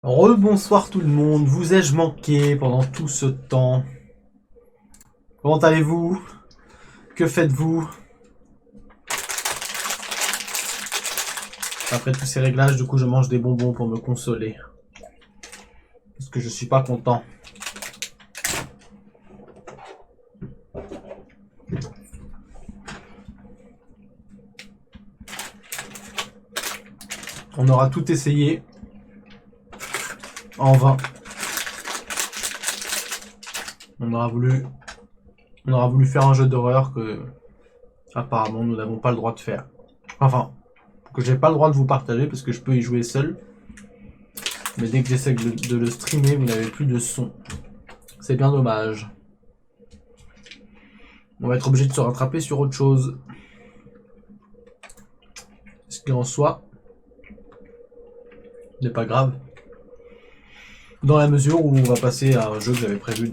Rebonsoir tout le monde, vous ai-je manqué pendant tout ce temps? Comment allez-vous? Que faites-vous? Après tous ces réglages, du coup je mange des bonbons pour me consoler. Parce que je suis pas content. On aura tout essayé. En vain. On aura voulu faire un jeu d'horreur que apparemment nous n'avons pas le droit de faire. Enfin, que j'ai pas le droit de vous partager parce que je peux y jouer seul. Mais dès que j'essaie de le streamer, vous n'avez plus de son. C'est bien dommage. On va être obligé de se rattraper sur autre chose. Ce qui en soi n'est pas grave. Dans la mesure où on va passer à un jeu que j'avais prévu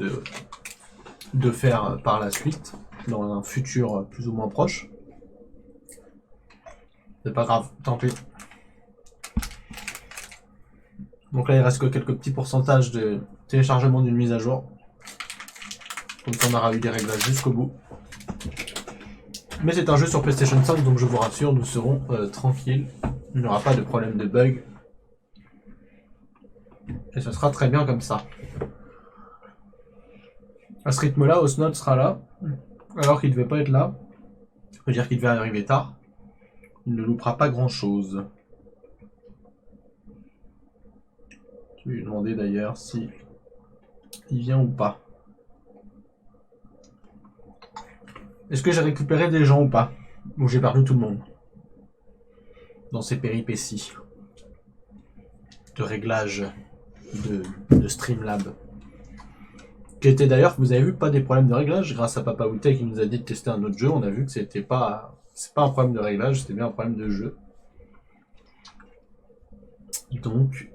de faire par la suite, dans un futur plus ou moins proche. C'est pas grave, tant pis. Donc là, il reste que quelques petits pourcentages de téléchargement d'une mise à jour. Comme ça, on aura eu des réglages jusqu'au bout. Mais c'est un jeu sur PlayStation 5, donc je vous rassure, nous serons tranquilles. Il n'y aura pas de problème de bug. Et ce sera très bien comme ça. À ce rythme-là, Osnod sera là, alors qu'il ne devait pas être là. Ça veut dire qu'il devait arriver tard. Il ne loupera pas grand-chose. Je vais lui demander d'ailleurs si il vient ou pas. Est-ce que j'ai récupéré des gens ou pas? Ou j'ai perdu tout le monde dans ces péripéties de réglage de Streamlab. Qui était d'ailleurs, vous avez vu, pas des problèmes de réglage grâce à Papa Outé qui nous a dit de tester un autre jeu. On a vu que c'est pas un problème de réglage, c'était bien un problème de jeu. Donc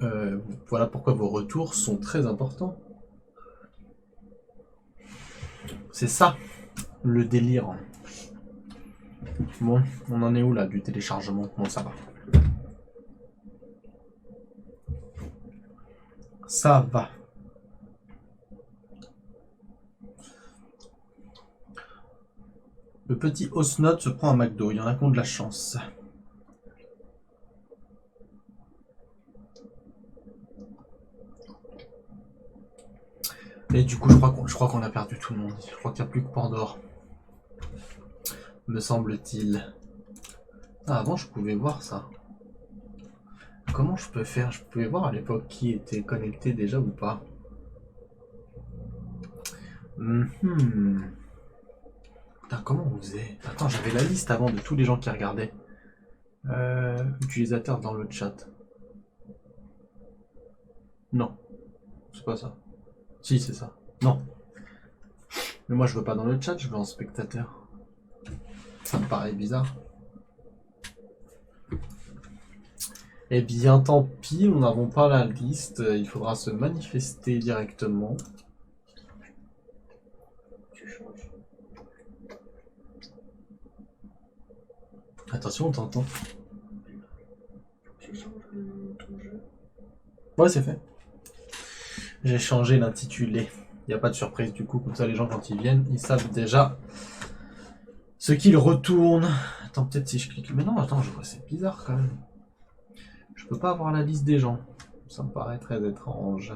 voilà pourquoi vos retours sont très importants. C'est ça le délire. Bon, on en est où là du téléchargement? Bon, ça va. Ça va. Le petit Osnod se prend un McDo, il y en a qui ont de la chance. Et du coup, je crois qu'on a perdu tout le monde. Je crois qu'il n'y a plus que Pandore. Me semble-t-il. Ah, avant, je pouvais voir ça. Comment je peux faire? Je pouvais voir à l'époque qui était connecté déjà ou pas. Putain, comment on faisait? Attends, j'avais la liste avant de tous les gens qui regardaient. Utilisateurs dans le chat. Non. C'est pas ça. Si, c'est ça. Non. Mais moi, je veux pas dans le chat, je veux en spectateur. Ça me paraît bizarre. Eh bien, tant pis, nous n'avons pas la liste. Il faudra se manifester directement. Attention, on t'entend. Ouais, c'est fait. J'ai changé l'intitulé. Il n'y a pas de surprise du coup, comme ça les gens quand ils viennent, ils savent déjà ce qu'ils retournent. Attends, peut-être si je clique. Mais non, attends, je vois, c'est bizarre quand même. Je peux pas avoir la liste des gens. Ça me paraît très étrange.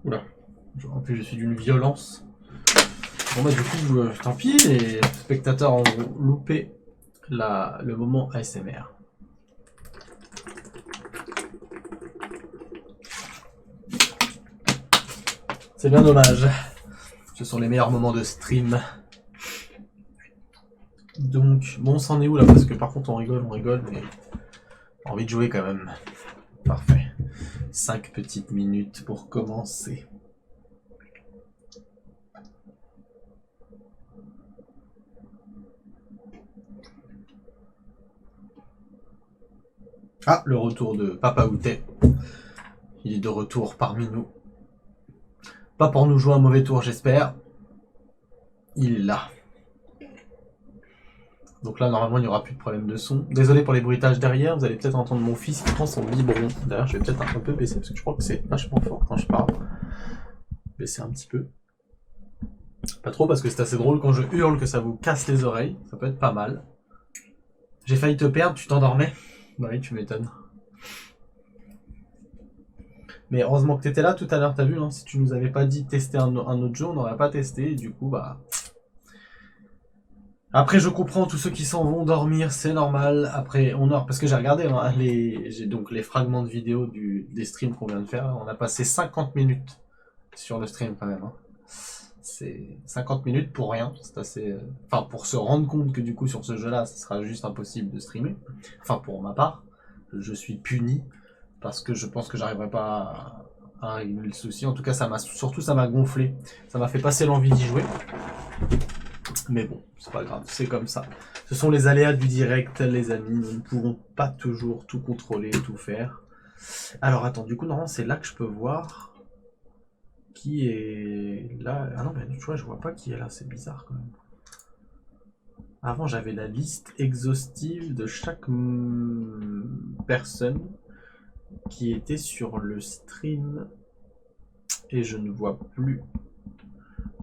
Oula. En plus, je suis d'une violence. Bon bah du coup, tant pis, les spectateurs ont loupé le moment ASMR. C'est bien dommage. Ce sont les meilleurs moments de stream. Donc, bon, on s'en est où là? Parce que par contre, on rigole, mais j'ai envie de jouer quand même. Parfait. 5 petites minutes pour commencer. Ah, le retour de Papa Outé. Il est de retour parmi nous. Pas pour nous jouer un mauvais tour, j'espère. Il est là. Donc là, normalement, il n'y aura plus de problème de son. Désolé pour les bruitages derrière, vous allez peut-être entendre mon fils qui prend son biberon. D'ailleurs, je vais peut-être un peu baisser, parce que je crois que c'est vachement fort quand je parle. Baisser un petit peu. Pas trop, parce que c'est assez drôle quand je hurle que ça vous casse les oreilles. Ça peut être pas mal. J'ai failli te perdre, tu t'endormais? Bah oui, tu m'étonnes. Mais heureusement que t'étais là tout à l'heure, t'as vu, hein, si tu nous avais pas dit tester un autre jeu, on n'aurait pas testé, et du coup, bah... Après, je comprends tous ceux qui s'en vont dormir, c'est normal. Après, parce que j'ai regardé hein, j'ai donc les fragments de vidéo des streams qu'on vient de faire. On a passé 50 minutes sur le stream quand même. Hein. C'est 50 minutes pour rien. C'est assez. Enfin, pour se rendre compte que du coup sur ce jeu-là, ce sera juste impossible de streamer. Enfin, pour ma part, je suis puni parce que je pense que j'arriverai pas à régler le souci. En tout cas, ça m'a gonflé. Ça m'a fait passer l'envie d'y jouer. Mais bon, c'est pas grave, c'est comme ça. Ce sont les aléas du direct, les amis. Nous ne pouvons pas toujours tout contrôler, tout faire. Alors attends, du coup, normalement, c'est là que je peux voir qui est là. Ah non, mais tu vois, je vois pas qui est là, c'est bizarre quand même. Avant, j'avais la liste exhaustive de chaque personne qui était sur le stream. Et je ne vois plus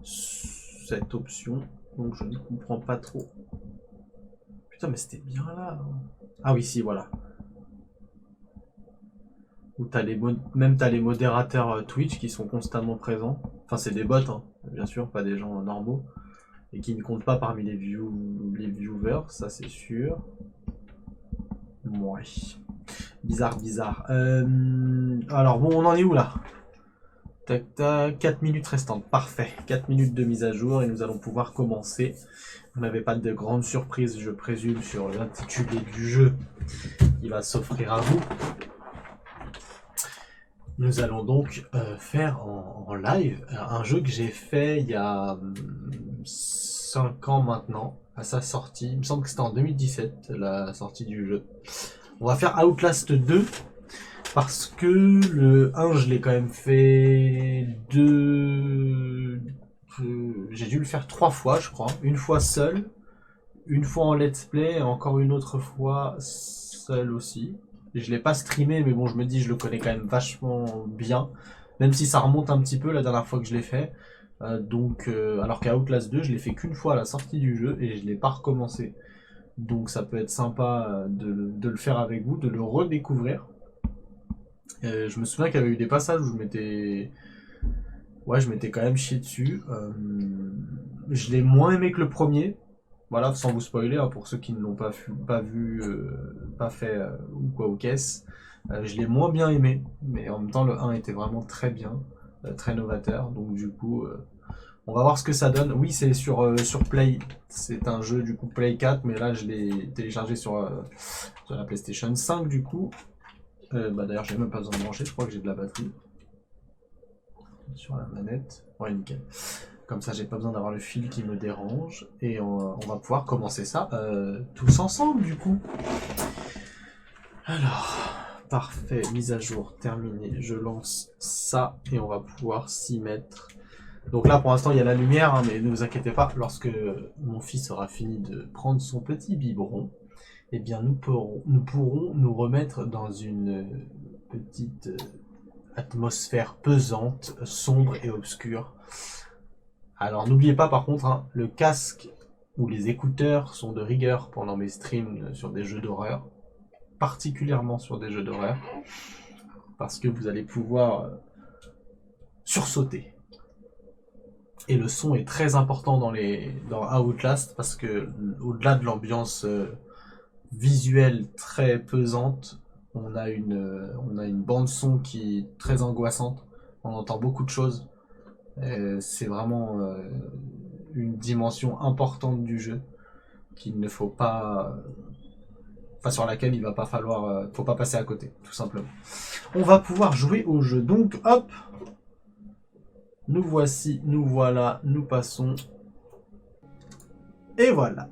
cette option. Donc je ne comprends pas trop. Putain, mais c'était bien là. Ah oui, si, voilà. Où t'as même t'as les modérateurs Twitch qui sont constamment présents. Enfin, c'est des bots, hein, bien sûr, pas des gens normaux. Et qui ne comptent pas parmi les viewers, ça c'est sûr. Ouais. Bizarre, bizarre. Alors, bon, on en est où là? Tac, tac, 4 minutes restantes. Parfait. 4 minutes de mise à jour et nous allons pouvoir commencer. Vous n'avez pas de grande surprise, je présume, sur l'intitulé du jeu qui va s'offrir à vous. Nous allons donc faire en live un jeu que j'ai fait il y a 5 ans maintenant, à sa sortie. Il me semble que c'était en 2017, la sortie du jeu. On va faire Outlast 2. Parce que le 1, je l'ai quand même fait j'ai dû le faire 3 fois, je crois. Une fois seul, une fois en let's play, et encore une autre fois seul aussi. Et je l'ai pas streamé, mais bon, je me dis, je le connais quand même vachement bien. Même si ça remonte un petit peu la dernière fois que je l'ai fait. Alors qu'à Outlast 2, je l'ai fait qu'une fois à la sortie du jeu et je l'ai pas recommencé. Donc ça peut être sympa de le faire avec vous, de le redécouvrir. Je me souviens qu'il y avait eu des passages où je m'étais quand même chié dessus. Je l'ai moins aimé que le premier. Voilà, sans vous spoiler, hein, pour ceux qui ne l'ont pas fait ou quoi aux caisses. Je l'ai moins bien aimé, mais en même temps le 1 était vraiment très bien, très novateur. Donc du coup, on va voir ce que ça donne. Oui, c'est sur Play. C'est un jeu du coup Play 4, mais là je l'ai téléchargé sur la PlayStation 5 du coup. D'ailleurs, j'ai même pas besoin de brancher, je crois que j'ai de la batterie sur la manette. Ouais, nickel. Comme ça, j'ai pas besoin d'avoir le fil qui me dérange. Et on va pouvoir commencer ça tous ensemble, du coup. Alors, parfait, mise à jour terminée. Je lance ça et on va pouvoir s'y mettre. Donc là, pour l'instant, il y a la lumière, hein, mais ne vous inquiétez pas, lorsque mon fils aura fini de prendre son petit biberon, eh bien nous pourrons nous remettre dans une petite atmosphère pesante, sombre et obscure. Alors n'oubliez pas par contre, hein, le casque ou les écouteurs sont de rigueur pendant mes streams sur des jeux d'horreur, particulièrement sur des jeux d'horreur, parce que vous allez pouvoir sursauter. Et le son est très important dans Outlast, parce que au-delà de l'ambiance visuelle très pesante, on a une bande son qui est très angoissante. On entend beaucoup de choses. C'est vraiment une dimension importante du jeu qu'il ne faut pas, enfin sur laquelle il va pas falloir, faut pas passer à côté, tout simplement. On va pouvoir jouer au jeu. Donc hop, nous voici, nous voilà, nous passons, et voilà.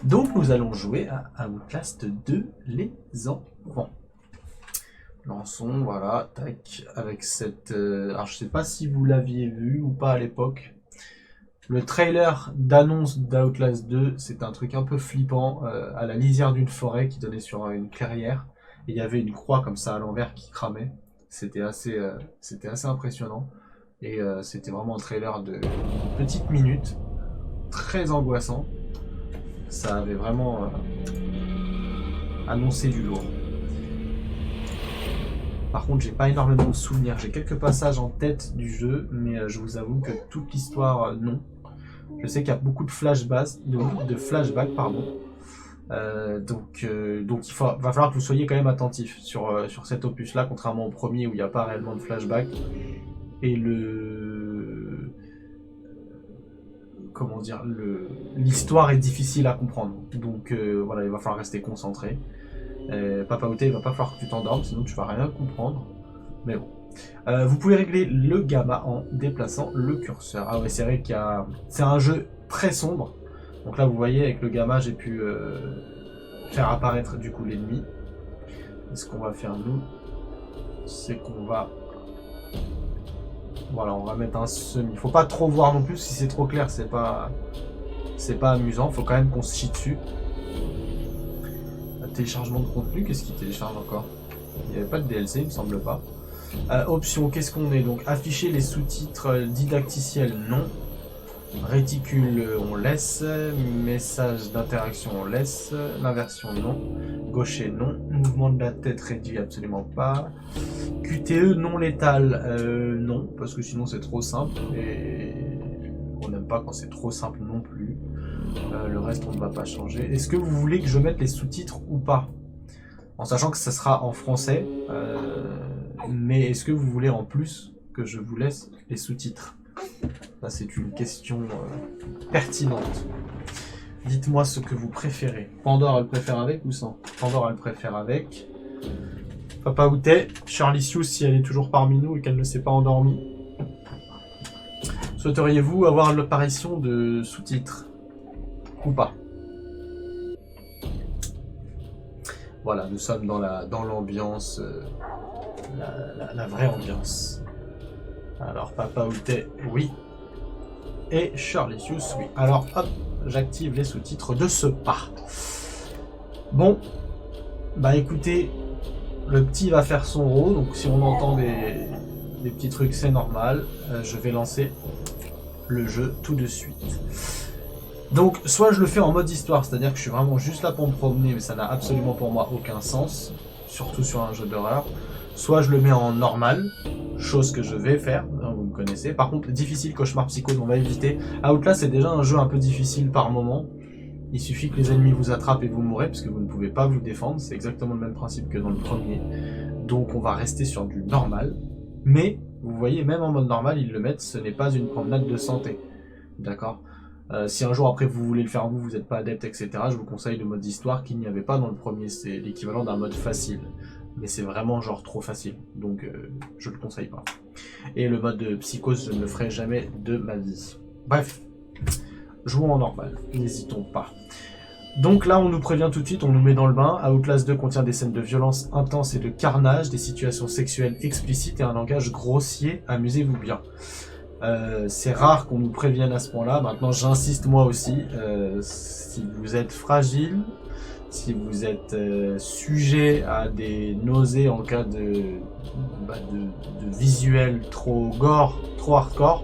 Donc nous allons jouer à Outlast 2, les enfants. Lançons, voilà, tac, avec cette... alors je sais pas si vous l'aviez vu ou pas à l'époque. Le trailer d'annonce d'Outlast 2, c'est un truc un peu flippant, à la lisière d'une forêt qui donnait sur une clairière. Et il y avait une croix comme ça à l'envers qui cramait. C'était assez impressionnant. Et c'était vraiment un trailer de petites minutes, très angoissant. Ça avait vraiment annoncé du lourd. Par contre, j'ai pas énormément de souvenirs. J'ai quelques passages en tête du jeu, mais je vous avoue que toute l'histoire, non. Je sais qu'il y a beaucoup de flashbacks, pardon. Donc va falloir que vous soyez quand même attentif sur cet opus-là, contrairement au premier où il n'y a pas réellement de flashback. Et comment dire, l'histoire est difficile à comprendre. Donc voilà, il va falloir rester concentré. Papa Outé, il va pas falloir que tu t'endormes, sinon tu vas rien comprendre. Mais bon. Vous pouvez régler le gamma en déplaçant le curseur. Ah ouais, c'est vrai c'est un jeu très sombre. Donc là, vous voyez, avec le gamma, j'ai pu faire apparaître du coup l'ennemi. Et ce qu'on va faire nous, c'est qu'on va... Voilà, on va mettre un semi. Faut pas trop voir non plus, si c'est trop clair, c'est pas amusant. Faut quand même qu'on se chie dessus. Téléchargement de contenu, qu'est-ce qu'il télécharge encore? Il n'y avait pas de DLC, il me semble pas. Option, qu'est-ce qu'on est donc? Afficher les sous-titres didacticiels, non. Réticule, on laisse. Message d'interaction, on laisse. L'inversion, non. Gaucher, non. Mouvement de la tête réduit, absolument pas. QTE non létal, non, parce que sinon c'est trop simple. Et on n'aime pas quand c'est trop simple non plus. Le reste, on ne va pas changer. Est-ce que vous voulez que je mette les sous-titres ou pas? En sachant que ça sera en français. Mais est-ce que vous voulez en plus que je vous laisse les sous-titres? Là, c'est une question pertinente. Dites-moi ce que vous préférez. Pandore, elle préfère avec ou sans? Pandore, elle préfère avec. Papa Outé, Charlie Sius, si elle est toujours parmi nous et qu'elle ne s'est pas endormie. Souhaiteriez-vous avoir l'apparition de sous-titres? Ou pas? Voilà, nous sommes dans l'ambiance, la vraie ambiance. Alors, Papa Outé, oui. Et Charlie Sius, oui. Alors, hop, j'active les sous-titres de ce pas. Bon, bah écoutez, le petit va faire son rôle, donc si on entend des petits trucs, c'est normal. Je vais lancer le jeu tout de suite. Donc, soit je le fais en mode histoire, c'est-à-dire que je suis vraiment juste là pour me promener, mais ça n'a absolument pour moi aucun sens, surtout sur un jeu d'horreur. Soit je le mets en normal, chose que je vais faire, hein, vous me connaissez. Par contre, difficile, cauchemar, psychose, on va éviter. Outlast, c'est déjà un jeu un peu difficile par moment. Il suffit que les ennemis vous attrapent et vous mourrez, parce que vous ne pouvez pas vous défendre. C'est exactement le même principe que dans le premier. Donc on va rester sur du normal. Mais, vous voyez, même en mode normal, ils le mettent, ce n'est pas une promenade de santé. D'accord? Si un jour après vous voulez le faire vous n'êtes pas adepte, etc., je vous conseille le mode histoire qu'il n'y avait pas dans le premier. C'est l'équivalent d'un mode facile. Mais c'est vraiment genre trop facile. Donc je le conseille pas. Et le mode de psychose, je ne le ferai jamais de ma vie. Bref, jouons en normal, n'hésitons pas. Donc là, on nous prévient tout de suite, on nous met dans le bain. Outlast 2 contient des scènes de violence intense et de carnage, des situations sexuelles explicites et un langage grossier. Amusez-vous bien. C'est rare qu'on nous prévienne à ce point-là. Maintenant, j'insiste moi aussi. Si vous êtes fragile, si vous êtes sujet à des nausées en cas de visuel trop gore, trop hardcore,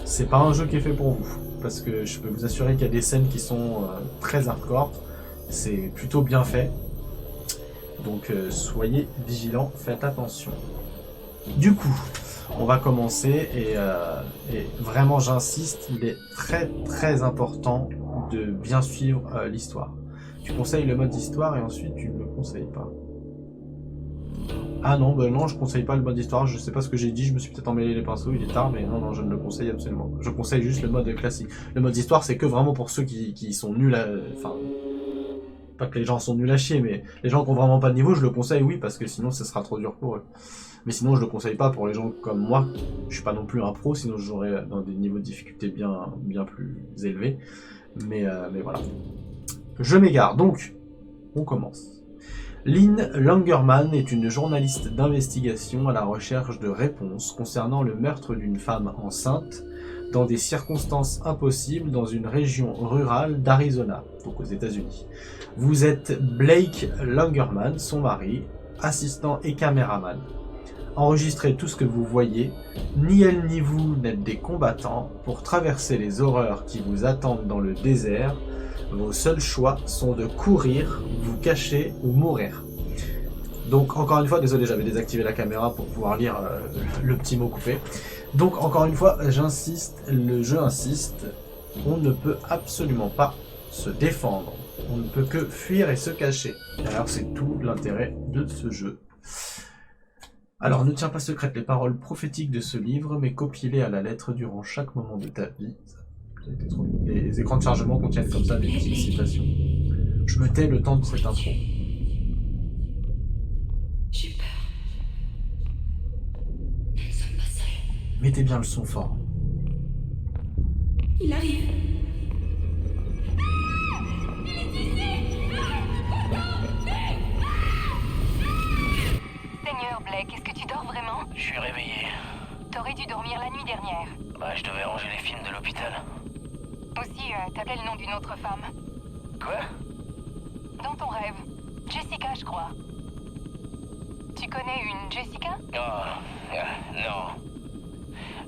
c'est pas un jeu qui est fait pour vous. Parce que je peux vous assurer qu'il y a des scènes qui sont très hardcore. C'est plutôt bien fait. Donc soyez vigilants, faites attention. Du coup, on va commencer et vraiment j'insiste, il est très très important de bien suivre l'histoire. Tu conseilles le mode histoire et ensuite tu ne le conseilles pas. Ah non, non, je conseille pas le mode histoire, je sais pas ce que j'ai dit, je me suis peut-être emmêlé les pinceaux, il est tard, mais non, je ne le conseille absolument pas. Je conseille juste le mode classique. Le mode histoire, c'est que vraiment pour ceux qui sont nuls à... Enfin, pas que les gens sont nuls à chier, mais les gens qui ont vraiment pas de niveau, je le conseille, oui, parce que sinon ce sera trop dur pour eux. Mais sinon, je le conseille pas pour les gens comme moi. Je suis pas non plus un pro, sinon je jouerais dans des niveaux de difficulté bien plus élevés. Mais voilà. Je m'égare. Donc, on commence. Lynn Langermann est une journaliste d'investigation à la recherche de réponses concernant le meurtre d'une femme enceinte dans des circonstances impossibles dans une région rurale d'Arizona, donc aux États-Unis. Vous êtes Blake Langerman, son mari, assistant et caméraman. Enregistrez tout ce que vous voyez. Ni elle ni vous n'êtes des combattants. Pour traverser les horreurs qui vous attendent dans le désert, vos seuls choix sont de courir, vous cacher ou mourir. Donc encore une fois, désolé, j'avais désactivé la caméra pour pouvoir lire le petit mot coupé. Donc encore une fois, j'insiste, le jeu insiste, on ne peut absolument pas se défendre. On ne peut que fuir et se cacher. Alors c'est tout l'intérêt de ce jeu. Alors ne tiens pas secrètes les paroles prophétiques de ce livre, mais copie-les à la lettre durant chaque moment de ta vie. Les écrans de chargement contiennent comme ça des petites citations. Je me tais le temps de cette intro. J'ai peur. Nous ne sommes pas seuls. Mettez bien le son fort. Il arrive. Seigneur Blake, est-ce que tu dors vraiment? Je suis réveillé. T'aurais dû dormir la nuit dernière. Bah, je devais ranger les films de l'hôpital. Aussi, t'appelais le nom d'une autre femme. Quoi? Dans ton rêve. Jessica, je crois. Tu connais une Jessica? Oh, non.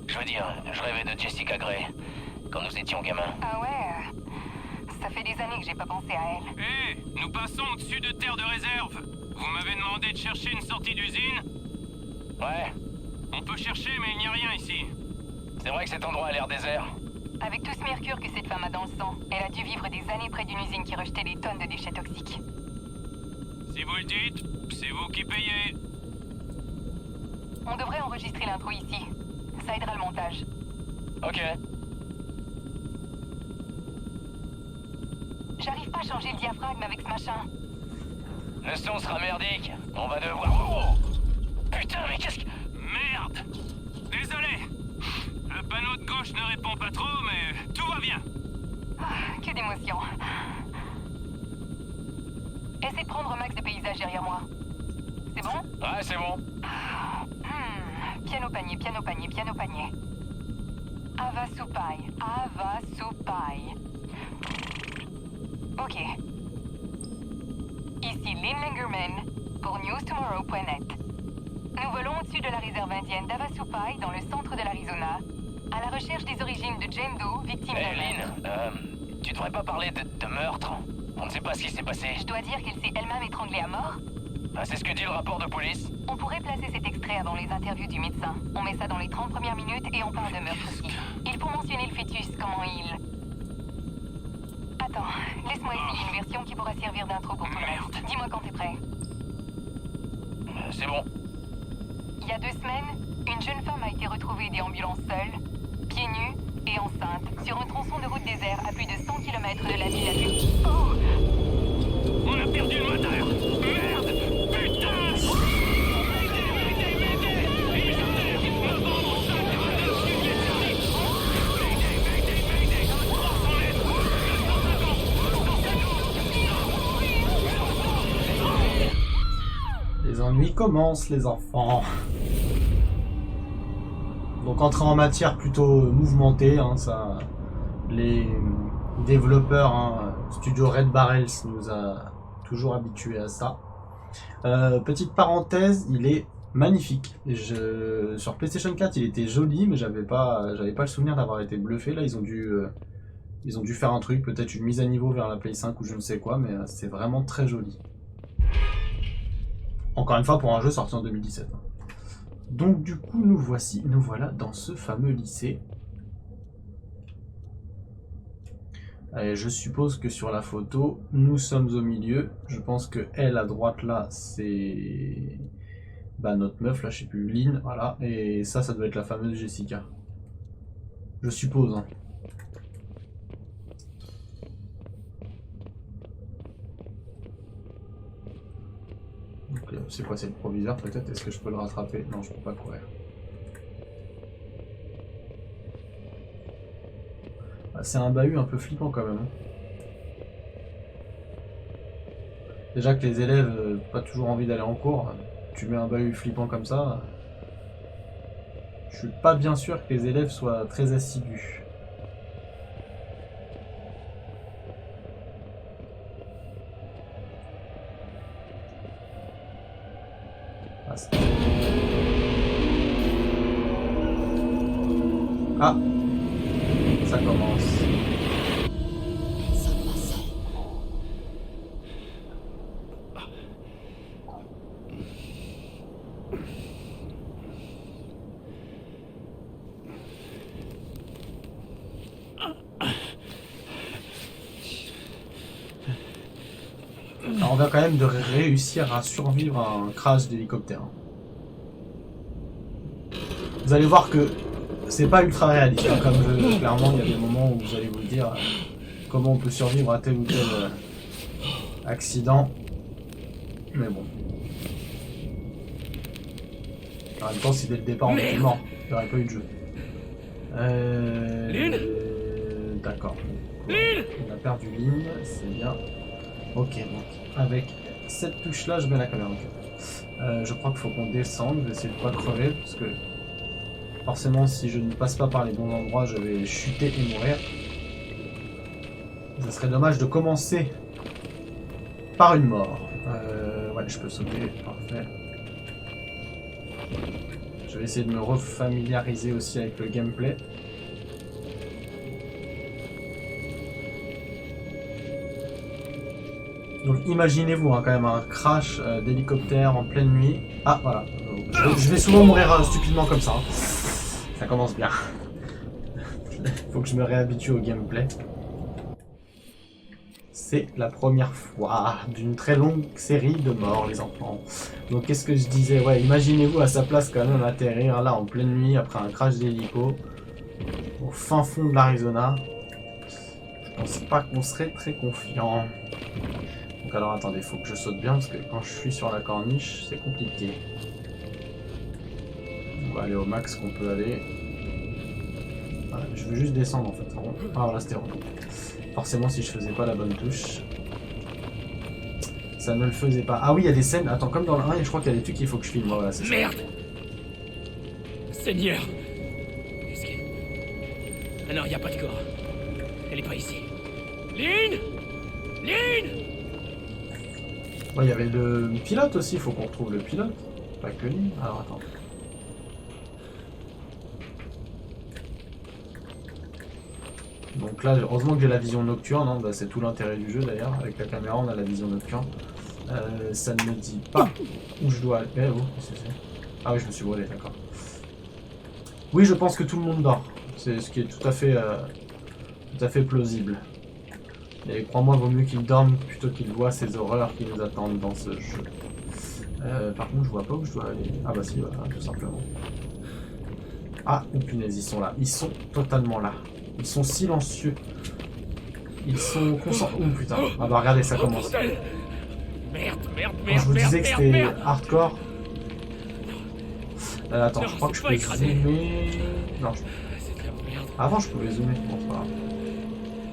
Je veux dire, je rêvais de Jessica Gray, quand nous étions gamins. Ah ouais, ça fait des années que j'ai pas pensé à elle. Hé, nous passons au-dessus de terre de réserve. Vous m'avez demandé de chercher une sortie d'usine? Ouais, On peut chercher, mais il n'y a rien ici. c'est vrai que cet endroit a l'air désert. Avec tout ce mercure que cette femme a dans le sang, elle a dû vivre des années près d'une usine qui rejetait des tonnes de déchets toxiques. Si vous le dites, c'est vous qui payez. On devrait enregistrer l'intro ici. Ça aidera le montage. Ok. J'arrive pas à changer le diaphragme avec ce machin. Le son sera merdique. On va devoir... Oh putain, mais qu'est-ce que... Merde! Désolé. Le panneau de gauche ne répond pas trop, mais tout va bien. Ah, que d'émotion. Essaie de prendre un max de paysages derrière moi. C'est bon? Ouais, c'est bon. Piano panier, piano panier, piano panier. Ava Supai, Ava Supai. Ok. Ici Lynn Langerman pour newstomorrow.net. Nous volons au-dessus de la réserve indienne d'Havasupai dans le centre de l'Arizona, à la recherche des origines de Jane Doe, victime Hé, de meurtre. Lynn, tu devrais pas parler de meurtre. On ne sait pas ce qui s'est passé. Je dois dire qu'elle s'est elle-même étranglée à mort. Ah, c'est ce que dit le rapport de police. On pourrait placer cet extrait avant les interviews du médecin. On met ça dans les 30 premières minutes et on parle de meurtre aussi. Il faut mentionner le fœtus, comment il... Attends, laisse-moi essayer une version qui pourra servir d'intro pour tout le reste. Dis-moi quand t'es prêt. C'est bon. Il y a 2 semaines, une jeune femme a été retrouvée déambulant seule, pieds nus et enceinte, sur un tronçon de route désert à plus de 100 km de la ville la plus... Oh! On a perdu le moteur. Merde! Putain! Les ennuis commencent, les enfants. Donc entrer en matière plutôt mouvementée, hein, ça, les développeurs, hein, Studio Red Barrels nous a toujours habitués à ça. Petite parenthèse, il est magnifique. Sur PlayStation 4, il était joli, mais j'avais pas le souvenir d'avoir été bluffé. Là, ils ont dû faire un truc, peut-être une mise à niveau vers la Play 5 ou je ne sais quoi, mais c'est vraiment très joli. Encore une fois, pour un jeu sorti en 2017. Donc du coup, nous voilà dans ce fameux lycée. Et je suppose que sur la photo, nous sommes au milieu. Je pense que elle à droite là, c'est notre meuf là, je sais plus, Lynn, voilà. Et ça doit être la fameuse Jessica. Je suppose. Hein. C'est quoi, c'est le proviseur peut-être? Est-ce que je peux le rattraper? Non, je peux pas courir. Ah, c'est un bahut un peu flippant quand même. Déjà que les élèves pas toujours envie d'aller en cours, tu mets un bahut flippant comme ça. Je suis pas bien sûr que les élèves soient très assidus. passe. Ah, ça commence. Nous ne sommes pas seuls. Alors, on vient quand même de réussir à survivre à un crash d'hélicoptère. Vous allez voir que c'est pas ultra réaliste, hein, comme jeu. Clairement, il y a des moments où vous allez vous dire comment on peut survivre à tel ou tel accident. Mais bon. En même temps, si dès le départ on était mort, il n'y aurait pas eu de jeu. D'accord. On a perdu Lynn, c'est bien. Ok, donc avec cette touche là, je mets la caméra. Okay. Je crois qu'il faut qu'on descende, je vais essayer de pas crever parce que forcément, si je ne passe pas par les bons endroits, je vais chuter et mourir. Ça serait dommage de commencer par une mort. Ouais, je peux sauter, parfait. Je vais essayer de me refamiliariser aussi avec le gameplay. Donc imaginez-vous hein, quand même un crash d'hélicoptère en pleine nuit. Ah voilà, je vais souvent mourir stupidement comme ça. Hein. Ça commence bien. Faut que je me réhabitue au gameplay. C'est la première fois d'une très longue série de morts, les enfants. Donc qu'est-ce que je disais? Ouais, imaginez-vous à sa place quand même atterrir là en pleine nuit après un crash d'hélico au fin fond de l'Arizona. Je pense pas qu'on serait très confiant. Donc alors attendez, faut que je saute bien parce que quand je suis sur la corniche, c'est compliqué. On va aller au max qu'on peut aller. Voilà, je veux juste descendre en fait. Ah voilà, c'était rond. Forcément, si je faisais pas la bonne touche, ça ne le faisait pas. Ah oui, il y a des scènes. Attends, comme dans le 1, je crois qu'il y a des trucs qu'il faut que je filme. Voilà, c'est ça. Merde! Seigneur! Qu'est-ce que... Ah non, il n'y a pas de corps. Elle est pas ici. Lynn! Lynn! Ouais, il y avait le pilote aussi. Il faut qu'on retrouve le pilote. Pas que lui. Alors attends. Donc là, heureusement que j'ai la vision nocturne, hein. Bah, c'est tout l'intérêt du jeu d'ailleurs. Avec la caméra, on a la vision nocturne. Ça ne me dit pas où je dois aller. Eh, oh, ah oui, je me suis brûlé, d'accord. Oui, je pense que tout le monde dort. C'est ce qui est tout à fait plausible. Et crois-moi, vaut mieux qu'ils dorment plutôt qu'ils voient ces horreurs qui nous attendent dans ce jeu. Par contre, je vois pas où je dois aller. Ah bah si, voilà, tout simplement. Ah, oh punaise, ils sont là. Ils sont totalement là. Ils sont silencieux. Ils sont concentrés. Oh putain. Ah bah regardez, ça commence. Merde, Quand je vous disais que c'était hardcore. Attends, je crois que je peux zoomer. Non, avant je pouvais zoomer. Bon, c'est pas grave.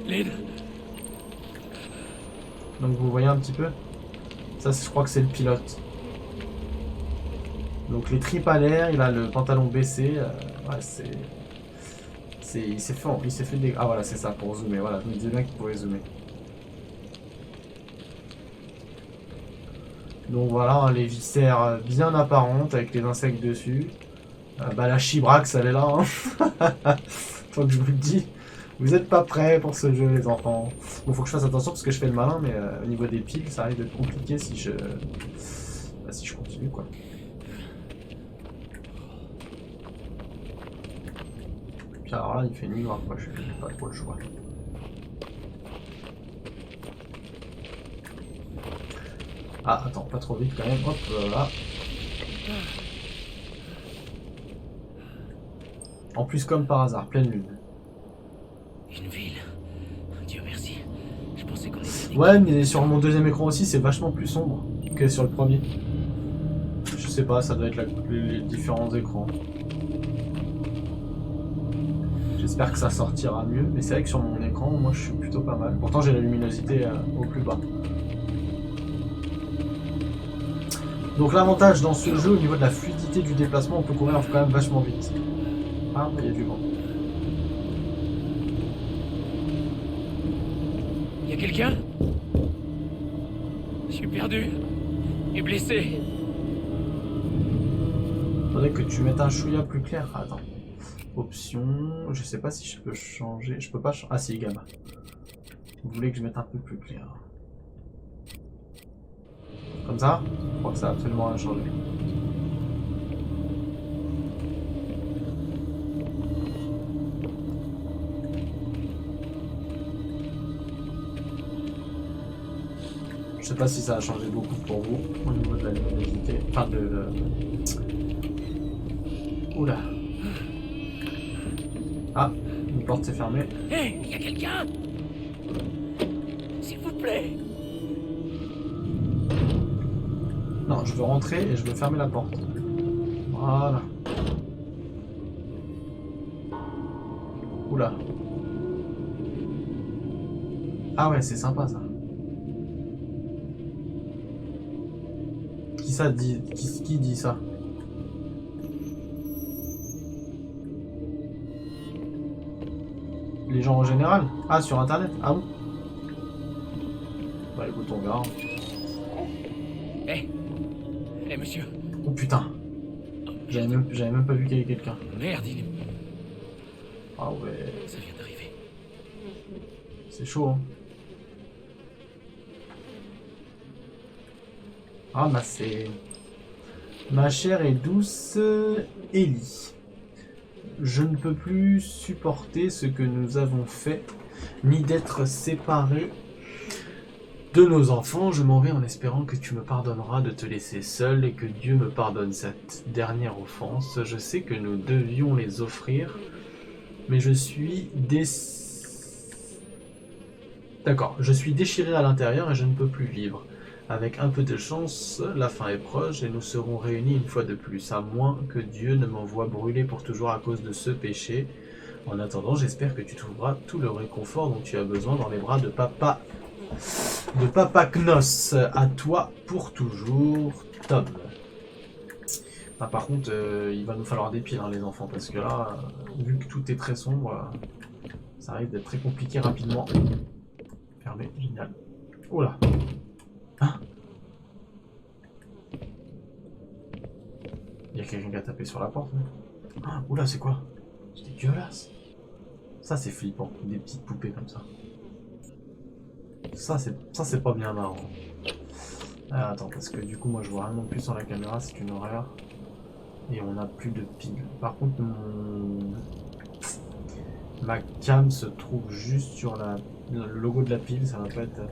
Lynn! Donc vous voyez un petit peu. Ça, je crois que c'est le pilote. Donc les tripes à l'air, il a le pantalon baissé. Ouais, c'est... Il s'est fait des... Ah voilà, c'est ça, pour zoomer. Voilà, je me disais bien qu'il pouvait zoomer. Donc voilà, hein, les viscères bien apparentes avec les insectes dessus. Bah la Chibrax, elle est là. Hein. Faut que je vous le dis. Vous n'êtes pas prêts pour ce jeu, les enfants. Bon, faut que je fasse attention parce que je fais le malin, mais au niveau des piles, ça arrive d'être compliqué si je... Bah, si je continue, quoi. Puis alors là, il fait nuit noire, quoi. Je n'ai pas trop le choix. Ah, attends, pas trop vite quand même. Hop, voilà. En plus, comme par hasard, pleine lune. Une ville. Dieu merci. Je pensais qu'on était... Ouais, mais sur mon deuxième écran aussi, c'est vachement plus sombre que sur le premier. Je sais pas, ça doit être les différents écrans. J'espère que ça sortira mieux, mais c'est vrai que sur mon écran, moi je suis plutôt pas mal. Pourtant j'ai la luminosité au plus bas. Donc l'avantage dans ce jeu au niveau de la fluidité du déplacement, on peut courir quand même vachement vite. Ah, il y a du vent. Y'a quelqu'un? Je suis perdu. Et blessé. Faudrait que tu mettes un chouïa plus clair. Attends. Option. Je sais pas si je peux changer. Je peux pas changer. Ah si, gamma. Vous voulez que je mette un peu plus clair. Comme ça? Je crois que ça a absolument rien changé. Je sais pas si ça a changé beaucoup pour vous au niveau de la luminosité. Enfin de... Oula. Ah, une porte s'est fermée. Hé, il y a quelqu'un? S'il vous plaît. Non, je veux rentrer et je veux fermer la porte. Voilà. Oula. Ah ouais, c'est sympa ça. Qui ça dit? Qui dit ça? Les gens en général? Ah, sur internet? Ah bon? Bah écoute, on verra. Hé, monsieur. Oh putain. J'avais même pas vu qu'il y avait quelqu'un. Merde, il est... Ah ouais. Ça vient d'arriver. C'est chaud, hein. Ramassez. Ma chère et douce Ellie. Je ne peux plus supporter ce que nous avons fait, ni d'être séparés de nos enfants. Je m'en vais en espérant que tu me pardonneras de te laisser seule et que Dieu me pardonne cette dernière offense. Je sais que nous devions les offrir, mais je suis D'accord, je suis déchiré à l'intérieur et je ne peux plus vivre. Avec un peu de chance, la fin est proche et nous serons réunis une fois de plus, à moins que Dieu ne m'envoie brûler pour toujours à cause de ce péché. En attendant, j'espère que tu trouveras tout le réconfort dont tu as besoin dans les bras de Papa Knos. À toi pour toujours, Tom. Ah, par contre, il va nous falloir des piles, hein, les enfants, parce que là, vu que tout est très sombre, ça risque d'être très compliqué rapidement. Fermé, génial. Oh là. Hein? Il y a quelqu'un qui a tapé sur la porte. Ah, oula, c'est quoi? C'est dégueulasse. Ça, c'est flippant. Des petites poupées comme ça. Ça, c'est pas bien marrant. Ah, attends, parce que du coup, moi, je vois rien non plus sur la caméra. C'est une horreur. Et on n'a plus de piles. Par contre, ma cam se trouve juste sur le logo de la pile. Ça va pas être...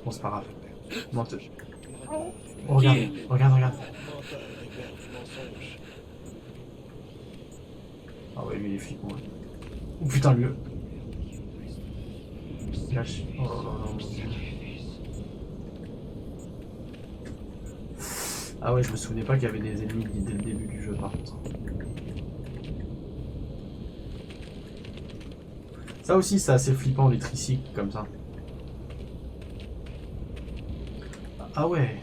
Bon, c'est pas grave. Menteuse. Oh, regarde. Ah ouais, lui il est flippant. Ouais. Oh putain, lui. Lâche. Oh là là, mon Dieu. Ah ouais, je me souvenais pas qu'il y avait des ennemis dès le début du jeu par contre. Ça aussi, c'est assez flippant les tricycles comme ça. Ah ouais.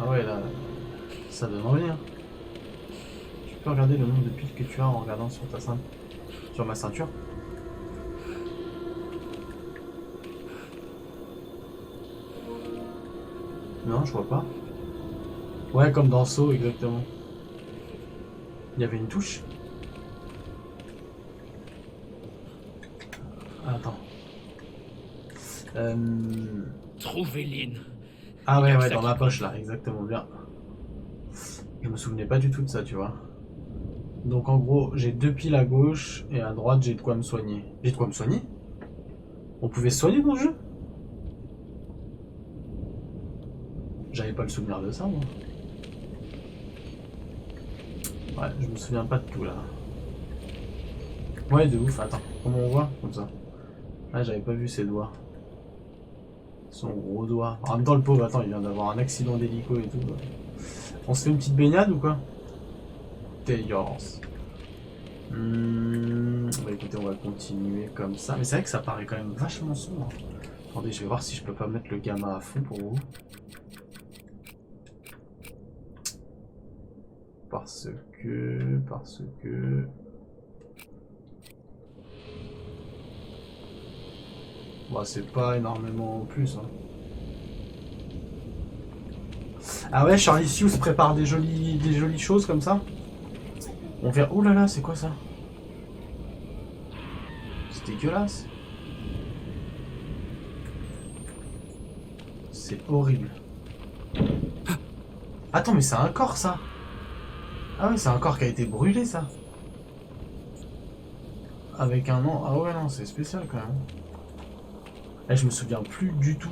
Ah ouais, là, ça donne envie. Hein. Tu peux regarder le nombre de piles que tu as en regardant sur ta ceinture, sur ma ceinture. Non, je vois pas. Ouais, comme dans Saw, exactement. Il y avait une touche. Attends. Trouvez Lynn. Ah ouais, dans ma poche là, exactement, bien. Je me souvenais pas du tout de ça, tu vois. Donc en gros, j'ai 2 piles à gauche et à droite, j'ai de quoi me soigner. J'ai de quoi me soigner? On pouvait se soigner dans le jeu? J'avais pas le souvenir de ça, moi. Ouais, je me souviens pas de tout là. Ouais, de ouf, attends, comment on voit? Comme ça. Ah, j'avais pas vu ses doigts. Son gros doigt. En même temps, le pauvre, attends, il vient d'avoir un accident d'hélico et tout. On se fait une petite baignade ou quoi? T'es yours. Bah écoutez, on va continuer comme ça. Mais c'est vrai que ça paraît quand même vachement sombre. Attendez, je vais voir si je peux pas mettre le gamma à fond pour vous. Parce que... Bah, c'est pas énormément en plus. Hein. Ah ouais, Charlie Sioux se prépare des jolies choses comme ça. On verra... Oh là là, c'est quoi ça? C'est dégueulasse. C'est horrible. Attends, mais c'est un corps ça. Ah ouais, c'est un corps qui a été brûlé ça. Avec un nom... Ah ouais, non, c'est spécial quand même. Eh, je me souviens plus du tout.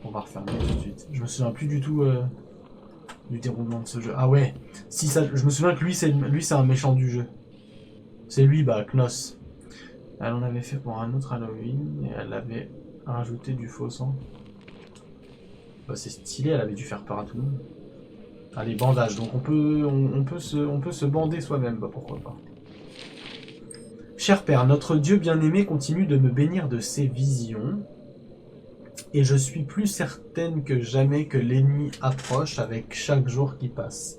On va refermer tout de suite. Je me souviens plus du tout du déroulement de ce jeu. Ah ouais, si ça, je me souviens que lui c'est un méchant du jeu. C'est lui, bah, Knoss. Elle en avait fait pour un autre Halloween et elle avait rajouté du faux sang. Bah, c'est stylé, elle avait dû faire peur à tout le monde. Allez, bandage, donc on peut se bander soi-même, bah pourquoi pas. Cher Père, notre Dieu bien-aimé continue de me bénir de ses visions. Et je suis plus certaine que jamais que l'ennemi approche avec chaque jour qui passe.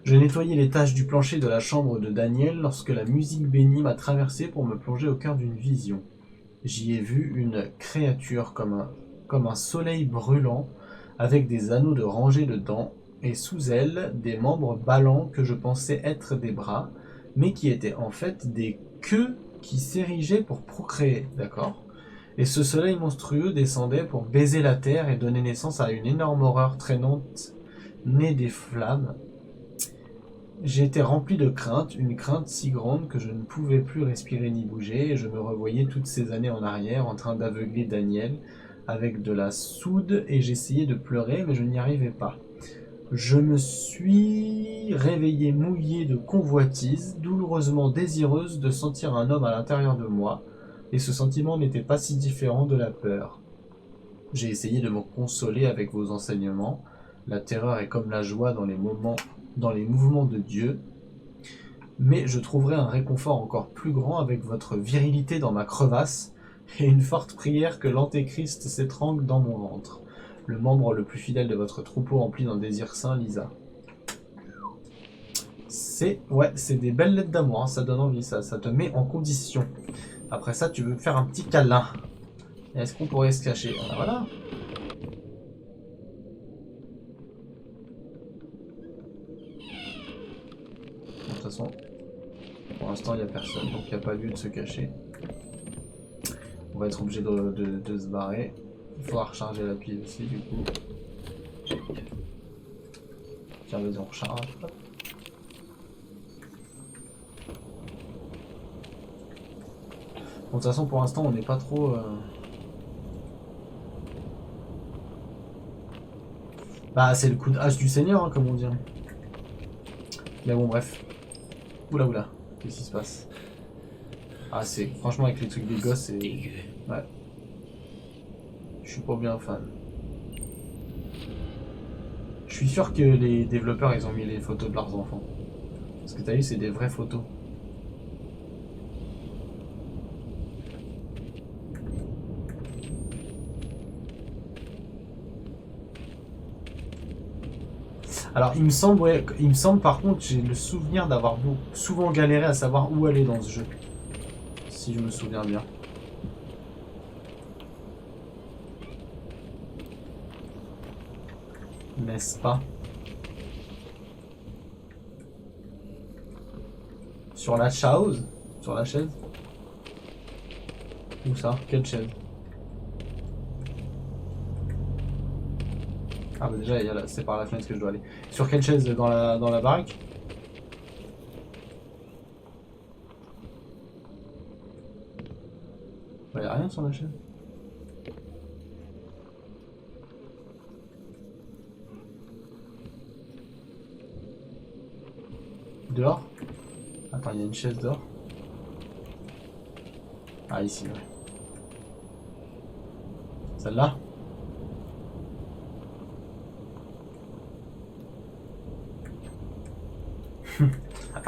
Je nettoyais les taches du plancher de la chambre de Daniel lorsque la musique bénie m'a traversé pour me plonger au cœur d'une vision. J'y ai vu une créature comme un soleil brûlant, avec des anneaux de rangée dedans, et sous elle, des membres ballants que je pensais être des bras, mais qui étaient en fait des queues qui s'érigeaient pour procréer, d'accord ? Et ce soleil monstrueux descendait pour baiser la terre et donner naissance à une énorme horreur traînante, née des flammes. J'étais rempli de crainte, une crainte si grande que je ne pouvais plus respirer ni bouger, et je me revoyais toutes ces années en arrière en train d'aveugler Daniel avec de la soude, et j'essayais de pleurer, mais je n'y arrivais pas. Je me suis réveillé mouillé de convoitise, douloureusement désireuse de sentir un homme à l'intérieur de moi, et ce sentiment n'était pas si différent de la peur. J'ai essayé de me consoler avec vos enseignements. La terreur est comme la joie dans les mouvements de Dieu, mais je trouverai un réconfort encore plus grand avec votre virilité dans ma crevasse et une forte prière que l'antéchrist s'étrangle dans mon ventre. Le membre le plus fidèle de votre troupeau empli d'un désir saint, Lisa. C'est des belles lettres d'amour, hein, ça donne envie, ça te met en condition. Après ça, tu veux me faire un petit câlin. Est-ce qu'on pourrait se cacher? Voilà. De toute façon, pour l'instant, il n'y a personne, donc il n'y a pas lieu de se cacher. On va être obligé de se barrer. Il faudra recharger la pile aussi, du coup. Tiens, vas-y, on recharge. Bon, de toute façon, pour l'instant, on n'est pas trop... Bah, c'est le coup de hache du Seigneur, hein, comme on dit. Mais bon, bref. Oula, qu'est-ce qui se passe? Ah, c'est... Franchement, avec les trucs des gosses, c'est... Ouais. Je suis pas bien fan. Je suis sûr que les développeurs, ils ont mis les photos de leurs enfants. Parce que t'as vu, c'est des vraies photos. Alors, il me semble par contre, j'ai le souvenir d'avoir souvent galéré à savoir où aller dans ce jeu. Si je me souviens bien. N'est-ce pas? Sur la chaise? Sur la chaise? Où ça? Quelle chaise? Ah bah déjà, c'est par la fenêtre que je dois aller. Sur quelle chaise? Dans la baraque? Bah y'a rien sur la chaise. Dehors? Attends, il y a une chaise dehors. Ah, ici, ouais. Celle-là?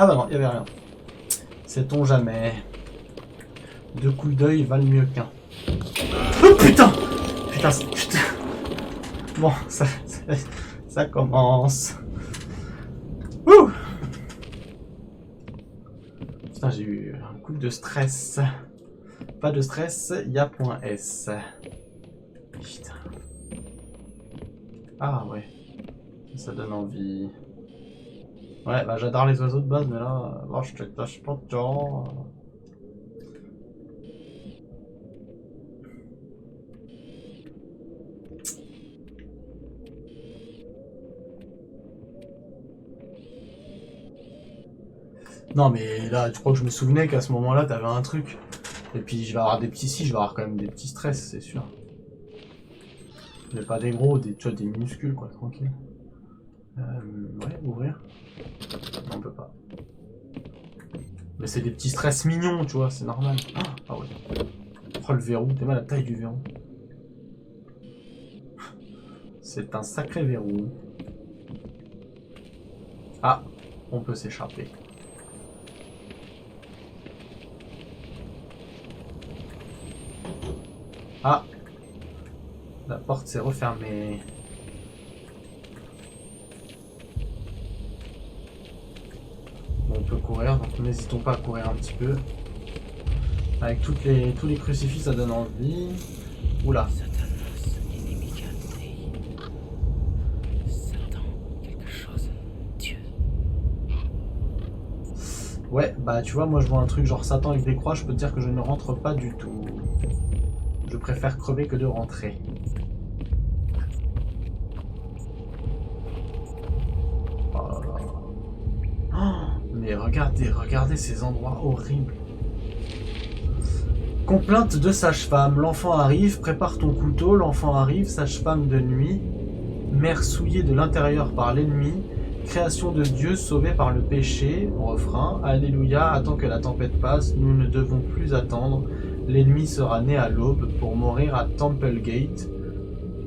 Ah bah non, il n'y avait rien. Sait-on jamais. Deux coups d'œil valent mieux qu'un. Oh putain! Putain. Bon, ça commence. Ouh! Putain, j'ai eu un coup de stress. Pas de stress, il y a point S. Putain. Ah ouais. Ça donne envie. Ouais, bah j'adore les oiseaux de base, mais là, oh, je te tâche pas de temps. Non mais là, tu crois que je me souvenais qu'à ce moment-là, t'avais un truc. Et puis je vais avoir des petits, si, je vais avoir quand même des petits stress, c'est sûr. Mais pas des gros, tu vois, des minuscules, quoi, tranquille. Ouais, ouvrir. Non, on peut pas. Mais c'est des petits stress mignons, tu vois, c'est normal. Ah ouais. Oh, le verrou, t'es mal la taille du verrou. C'est un sacré verrou. Ah, on peut s'échapper. Ah, la porte s'est refermée. Bon, on peut courir, donc n'hésitons pas à courir un petit peu. Avec tous les crucifix, ça donne envie. Oula. Satanas, inimica Dei. Satan, quelque chose. Dieu. Ouais, bah tu vois, moi je vois un truc genre Satan avec des croix, je peux te dire que je ne rentre pas du tout. Je préfère crever que de rentrer. Oh là là. Oh, mais regardez ces endroits horribles. Complainte de sage-femme. L'enfant arrive, prépare ton couteau. L'enfant arrive, sage-femme de nuit. Mère souillée de l'intérieur par l'ennemi. Création de Dieu sauvée par le péché. Refrain. Alléluia, attends que la tempête passe. Nous ne devons plus attendre. L'ennemi sera né à l'aube pour mourir à Templegate.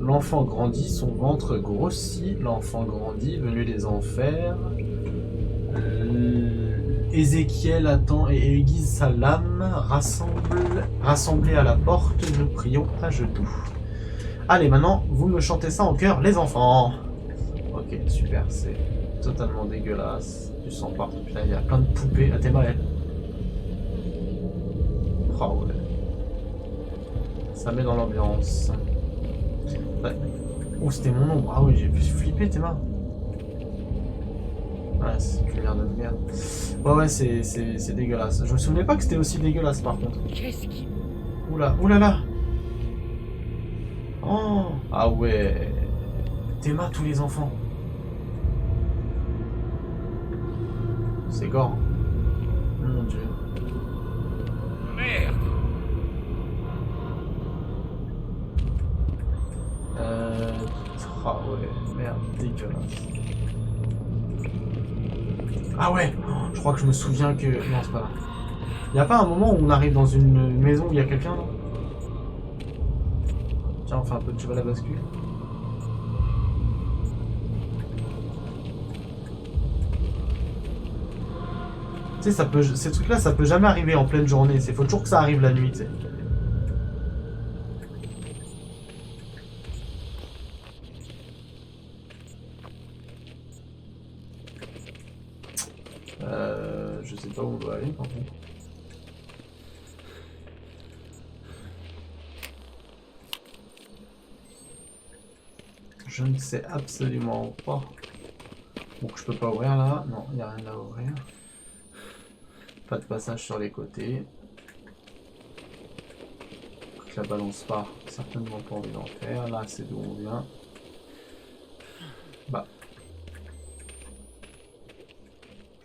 L'enfant grandit, son ventre grossit. L'enfant grandit, venu des enfers. Ézéchiel attend et aiguise sa lame. Rassemblés à la porte, nous prions à genoux. Allez, maintenant, vous me chantez ça en chœur, les enfants. Ok, super, c'est totalement dégueulasse. Du sang partout. Putain, il y a plein de poupées. Ah, t'es mal. Oh, ouais. Ça met dans l'ambiance. Ouais. Oh, c'était mon ombre. Ah oui, j'ai flippé, t'es marre. Ouais, c'est une lumière de merde. Ouais, c'est dégueulasse. Je me souvenais pas que c'était aussi dégueulasse par contre. Qu'est-ce qui... Oula, oulala. Oh, ah ouais. Théma tous les enfants. C'est gore. Mon dieu. Merde. Ah ouais, merde, dégueulasse. Ah ouais, je crois que je me souviens que... Non, c'est pas là. Y a pas un moment où on arrive dans une maison où il y a quelqu'un, non? Tiens, on fait un peu de cheval à bascule. Tu sais, ça peut... ces trucs-là, ça peut jamais arriver en pleine journée. Il faut toujours que ça arrive la nuit, tu sais. Je sais pas où on doit aller par contre. Je ne sais absolument pas. Donc je peux pas ouvrir là. Non, il n'y a rien à ouvrir. Pas de passage sur les côtés. Donc la balance pas. Certainement pas envie d'en faire. Là c'est d'où on vient. Bah.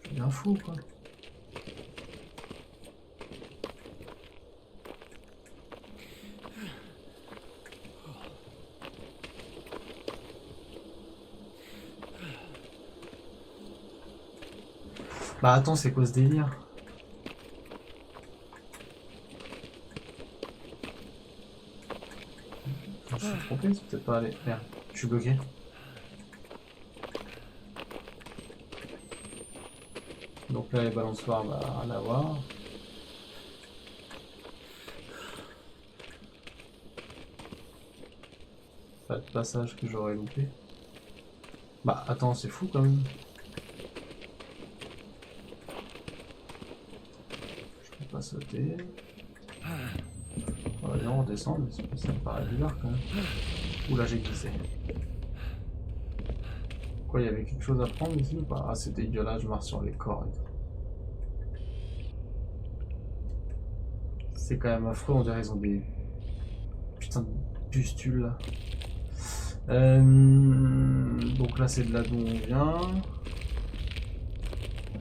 Je suis bien fou quoi. Bah attends, c'est quoi ce délire? Je me suis trompé, c'est peut-être pas aller. Merde, je suis bloqué. Donc là les balançoires, bah rien à voir. Pas de passage que j'aurais loupé. Bah attends, c'est fou quand même. Je peux pas sauter. bien on redescend, mais ça me paraît bizarre quand même. Ouh là j'ai glissé. Quoi, il y avait quelque chose à prendre ici ou pas? Ah c'est dégueulasse, je marche sur les corps et tout. C'est quand même affreux, on dirait qu'ils ont des... Putain de pustules là. Donc là c'est de là d'où on vient.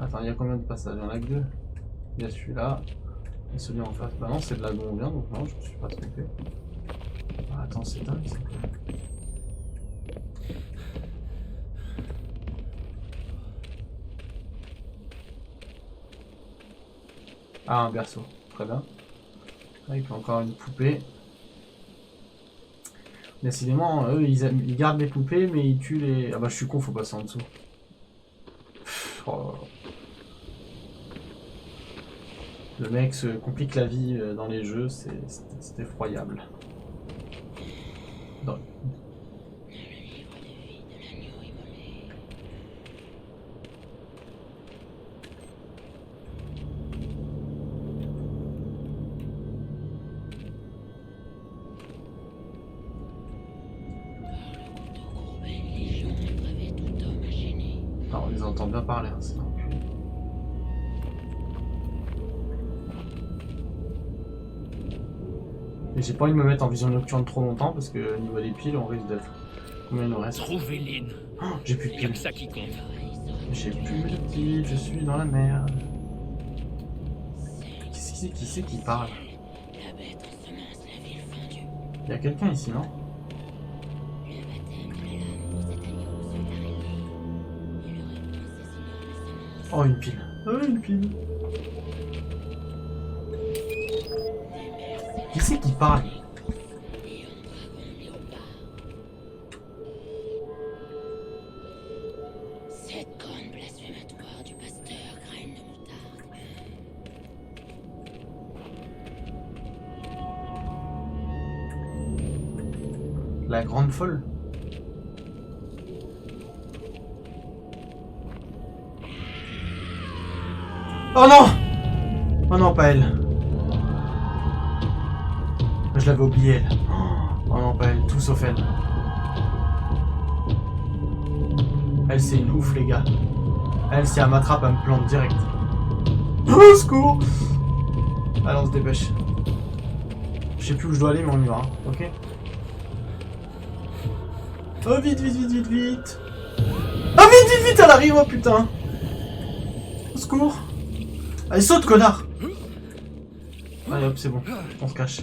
Attends, il y a combien de passages? Il y en a que deux. Il y a celui-là. Et celui en face. Bah non, c'est de là d'où on vient, donc non, je me suis pas trompé. Ah, attends, c'est dingue ça. Ah, un berceau. Très bien. Avec encore une poupée. Décidément, eux, ils gardent les poupées, mais ils tuent les... Ah bah, je suis con, faut passer en dessous. Oh. Le mec se complique la vie dans les jeux, c'est effroyable. Non. Ah, on les entend bien parler, hein, sinon. Et j'ai pas envie de me mettre en vision nocturne trop longtemps parce que au niveau des piles, on risque d'être. Combien il nous reste? Trouvez Lynn. Oh, j'ai plus de Il y a piles. que ça qui compte. J'ai plus de piles, je suis dans la merde. Qui c'est qui parle? La bête ensemence la ville fendue. Il y a quelqu'un ici, non? Le baptême de la lame pour cet agneau aux yeux d'araignée. Et le répand ses seigneurs la semence. Oh, une pile. Oh, une pile. Qui c'est qui parle? Lion, dragon, léopard. Cette corne blasphématoire du pasteur graine de moutarde. La grande folle. Oh non! Oh non, pas elle. Je l'avais oublié, elle. Oh non, pas elle. Tout sauf elle. Elle, c'est une ouf, les gars. Elle, si elle m'attrape, elle me plante direct. Oh, secours! Allez, on se dépêche. Je sais plus où je dois aller, mais on y va, hein. Ok? Oh, vite, vite, vite, vite, vite! Oh, vite, vite, vite, elle arrive, oh putain! Au secours! Allez, saute, connard! Allez, hop, c'est bon, on se cache.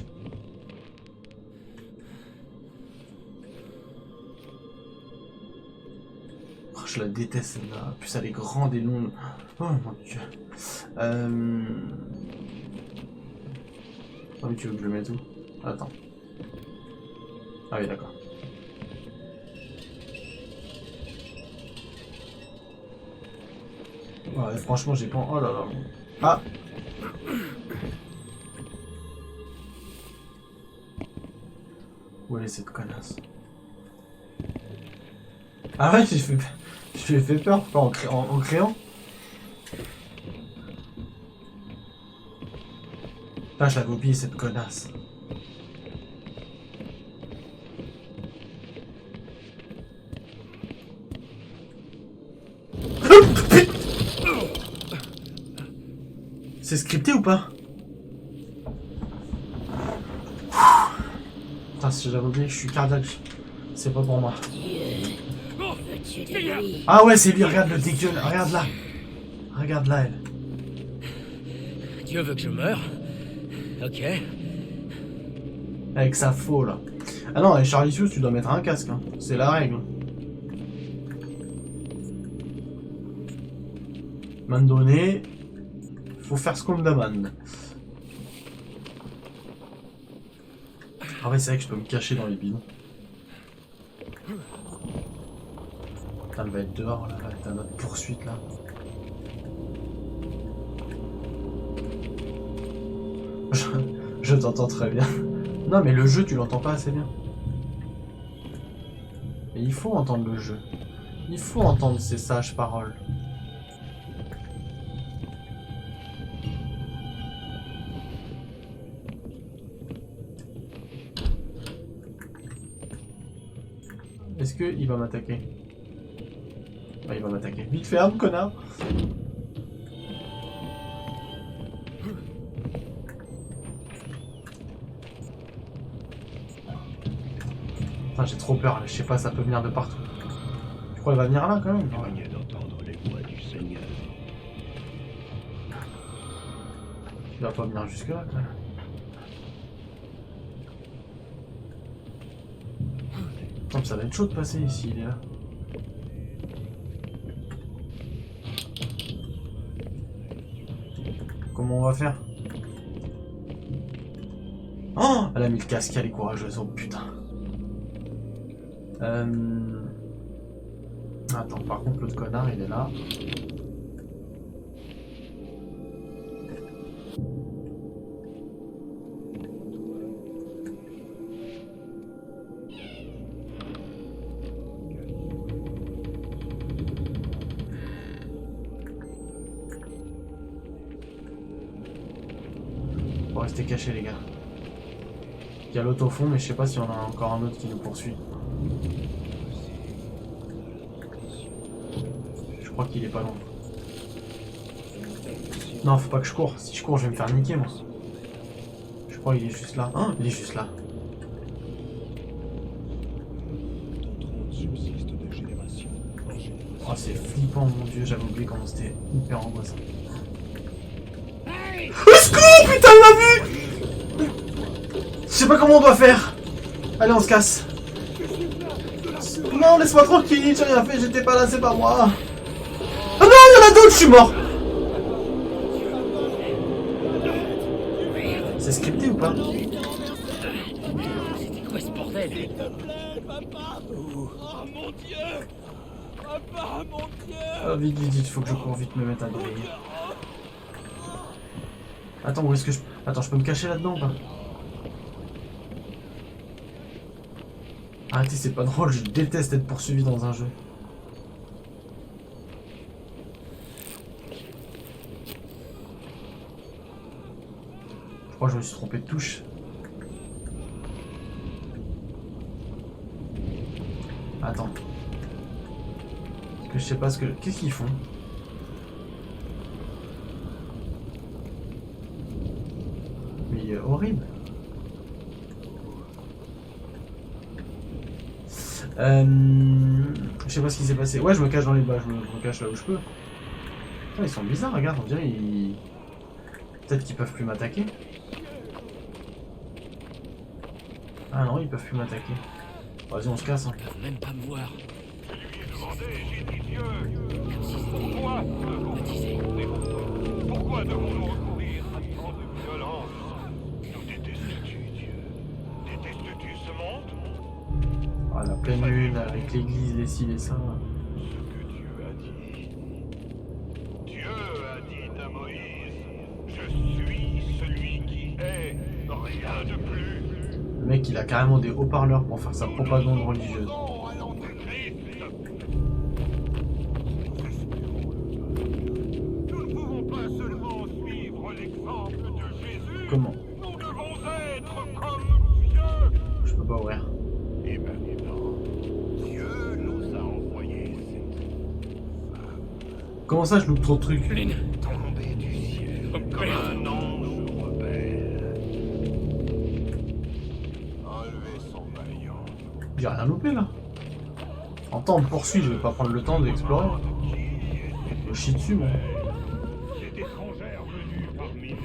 Oh, je la déteste, celle-là. En plus, elle est grande et longue. Oh mon dieu. Oh, mais tu veux que je le mette où? Attends. Ah oui, d'accord. Ouais, franchement, j'ai pas... Oh là là. Ah! Où est cette connasse? Ah ouais, je lui ai fait peur, pas en créant. Là, je l'avais oublié, cette connasse. C'est scripté ou pas? Putain, si j'avais oublié que je suis cardiaque, c'est pas pour moi. Oh, Veux-tu de Seigneur. lui? Ah ouais, c'est lui, regarde le dégueu, regarde là. Regarde là, elle. Dieu veut que je meure. Ok. Avec sa faux là. Ah non, et Charlie Seuss, tu dois mettre un casque, hein. C'est la règle. Main donnée, faut faire ce qu'on me demande. Ah ouais, c'est vrai que je peux me cacher dans les bidons. Putain, elle va être dehors là, t'as notre poursuite là. Je t'entends très bien. Non mais le jeu tu l'entends pas assez bien. Et il faut entendre le jeu. Il faut entendre ces sages paroles. Est-ce qu'il va m'attaquer? Ouais, il va m'attaquer. Vite ferme, connard! Putain, j'ai trop peur, je sais pas, ça peut venir de partout. Tu crois qu'il va venir là quand même? Éloigné d'entendre les voix du Seigneur. Il va pas venir jusque là quand même. Putain, ça va être chaud de passer ici, il est là. Comment on va faire? Oh! Elle a mis le casque, elle est courageuse, oh putain. Attends, par contre, l'autre connard, il est là. Faut rester caché, les gars. Il y a l'autre au fond, mais je sais pas s'il y en a encore un autre qui nous poursuit. Je crois qu'il est pas loin. Non, faut pas que je cours. Si je cours, je vais me faire niquer, moi. Je crois qu'il est juste là. Hein, il est juste là. Oh, c'est flippant, mon dieu. J'avais oublié comment c'était hyper angoissant. Au secours, putain, il m'a vu! Je sais pas comment on doit faire. Allez, on se casse. Non, laisse-moi tranquille, j'ai rien fait, j'étais pas là, c'est pas moi. Ah non, il y en a d'autres, je suis mort. C'est scripté ou pas? C'était quoi ce bordel? S'il te plaît, papa! Oh mon Dieu! Papa, mon Dieu! Ah, vite, vite, vite, faut que je cours vite me mettre à briller. Attends, où est-ce que je... Attends, je peux me cacher là-dedans ou pas? Arrêtez, c'est pas drôle, je déteste être poursuivi dans un jeu. Je crois que je me suis trompé de touche. Attends. Parce que je sais pas ce que... Qu'est-ce qu'ils font? Mais horrible. Je sais pas ce qui s'est passé. Ouais, je me cache dans les bas, je me cache là où je peux. Putain, ils sont bizarres, regarde, on dirait ils... Peut-être qu'ils peuvent plus m'attaquer. Ah non, ils peuvent plus m'attaquer. Vas-y, on se casse. Hein. Ils peuvent même pas me voir. Comme si c'était baptisé. Pourquoi devons-nous recourir à tant de violence? Nous détestes-tu, Dieu? Détestes-tu ce monde? Ah, la pleine lune avec l'église, les ci, les ça. Ce que Dieu a dit. Dieu a dit à Moïse, je suis celui qui est, rien de plus. Le mec, il a carrément des haut-parleurs pour faire sa propagande religieuse. Nous ne pouvons pas seulement suivre l'exemple de Jésus. Comment? Nous devons être comme Dieu. Je peux pas ouvrir. Et maintenant, Dieu nous a envoyé Comment ça, je loupe trop de trucs? Lynn, tombée du ciel comme un ange rebelle. Enlever son maillot. J'ai rien loupé là. En temps, on me poursuit, je vais pas prendre le temps d'explorer. Je me chie dessus, moi. Cette étrangère venue parmi nous.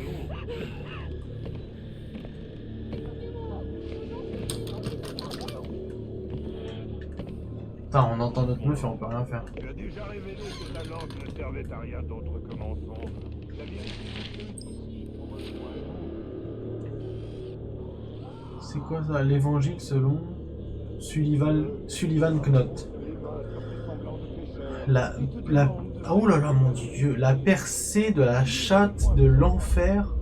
Putain, on entend notre meuf et on peut rien faire. Tu as déjà révélé que ta langue ne servait à rien d'autre que mensonge. La vérité. C'est quoi ça? L'évangile selon Sullivan Knott. Oh là là, mon dieu. La percée de la chatte de l'enfer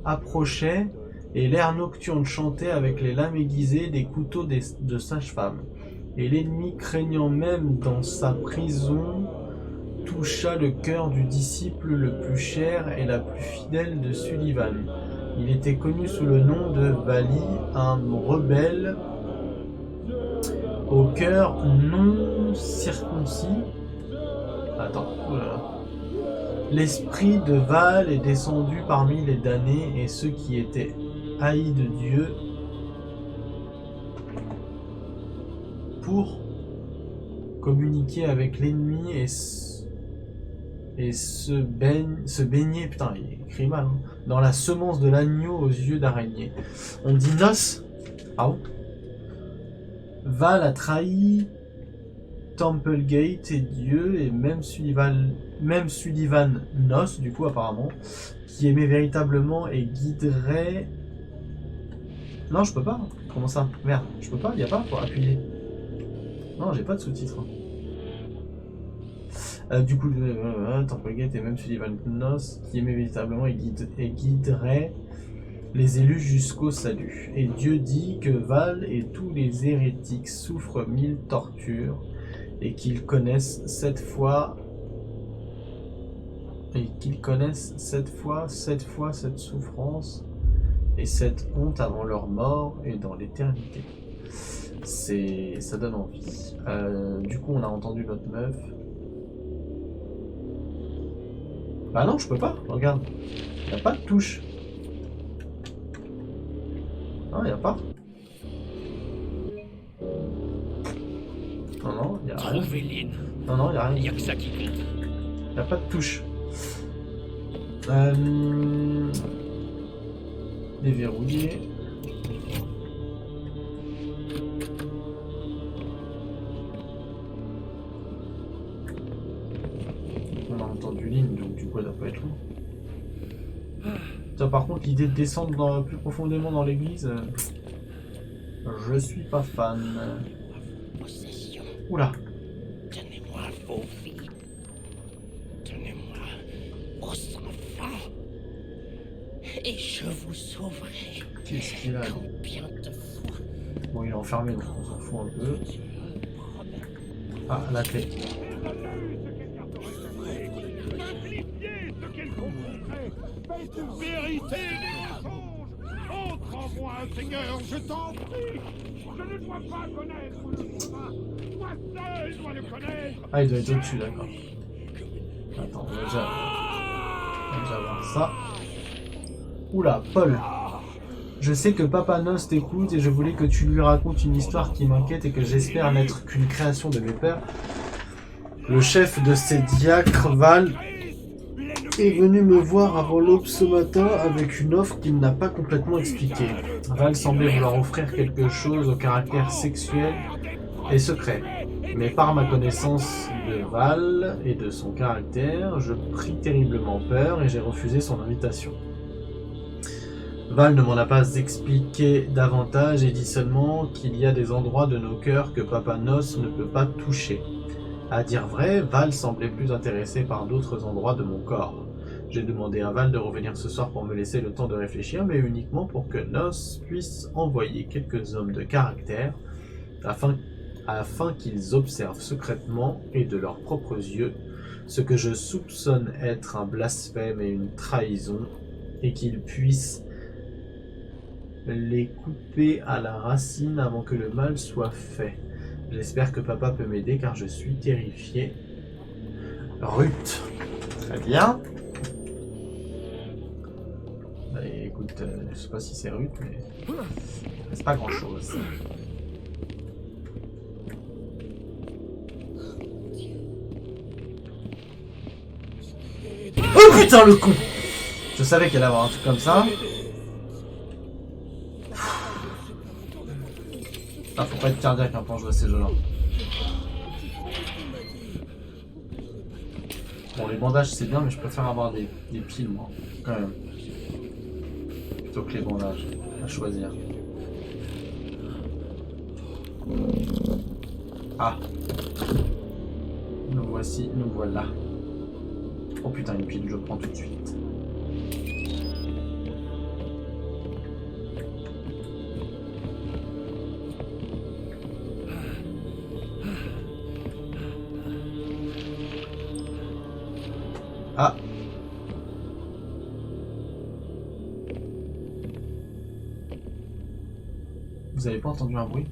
approchait et l'air nocturne chantait avec les lames aiguisées des couteaux de sage-femme. Et l'ennemi, craignant même dans sa prison, toucha le cœur du disciple le plus cher et la plus fidèle de Sullivan. Il était connu sous le nom de Bali, un rebelle au cœur non circoncis. Attends, oh là là. L'esprit de Val est descendu parmi les damnés et ceux qui étaient haïs de Dieu pour communiquer avec l'ennemi et se baigner, putain, il écrit mal, hein, dans la semence de l'agneau aux yeux d'araignée. On dit Nos. Ah bon? Val a trahi Templegate et Dieu, et même Sullivan Nos, du coup, apparemment, qui aimait véritablement et guiderait. Non, je peux pas. Comment ça? Merde, je peux pas, y a pas pour appuyer. Non, j'ai pas de sous-titres. Du coup, Templegate et même Sullivan Nos, qui aimait véritablement et guiderait les élus jusqu'au salut. Et Dieu dit que Val et tous les hérétiques souffrent 1000 tortures et qu'ils connaissent cette souffrance et cette honte avant leur mort et dans l'éternité. Ça donne envie. Du coup, on a entendu notre meuf. Bah non, je peux pas, regarde. Y a pas de touche. Non, y a pas. Non, y a rien. Trouvez Lynn. Non, y a rien. Y a que ça qui compte. Y a pas de touche. Déverrouiller. On a entendu Lynn, donc du coup, elle doit pas être loin. Ça, par contre, l'idée de descendre plus profondément dans l'église, je suis pas fan. Possession. Oula. Donnez-moi vos vies. Donnez-moi vos enfants. Et je vous sauverai. Qu'est-ce qu'il a? Combien de fois Bon, il est enfermé, donc on s'en fout un peu. Ah, la clé. Simplifiez ce qu'elle confondrait. Faites vérité des mensonges. Entre en moi, Seigneur, je t'en prie. Je ne dois pas connaître le chemin. Moi seul dois le connaître. Ah, il doit être au-dessus, d'accord. Attends, on va déjà voir ça. Oula, Paul. Je sais que Papa Nos t'écoute et je voulais que tu lui racontes une histoire qui m'inquiète et que j'espère n'être qu'une création de mes pères. Le chef de ces diacres, Val, est venu me voir avant l'aube ce matin avec une offre qu'il n'a pas complètement expliquée. Val semblait vouloir offrir quelque chose au caractère sexuel et secret. Mais par ma connaissance de Val et de son caractère, je pris terriblement peur et j'ai refusé son invitation. Val ne m'en a pas expliqué davantage et dit seulement qu'il y a des endroits de nos cœurs que Papa Nos ne peut pas toucher. À dire vrai, Val semblait plus intéressé par d'autres endroits de mon corps. J'ai demandé à Val de revenir ce soir pour me laisser le temps de réfléchir, mais uniquement pour que Nos puisse envoyer quelques hommes de caractère afin qu'ils observent secrètement et de leurs propres yeux ce que je soupçonne être un blasphème et une trahison, et qu'ils puissent les couper à la racine avant que le mal soit fait. J'espère que papa peut m'aider car je suis terrifié. Ruth. Très bien. Bah, écoute, je sais pas si c'est Ruth, mais c'est pas grand chose. Oh putain le con! Je savais qu'elle allait avoir un truc comme ça. Ah, faut pas être cardiaque hein, quand je vois ces jeux-là. Bon, les bandages c'est bien, mais je préfère avoir des piles, moi, quand même. Plutôt que les bandages, à choisir. Ah. Nous voici, nous voilà. Oh putain, une pile, je prends tout de suite. Ah. Vous avez pas entendu un bruit?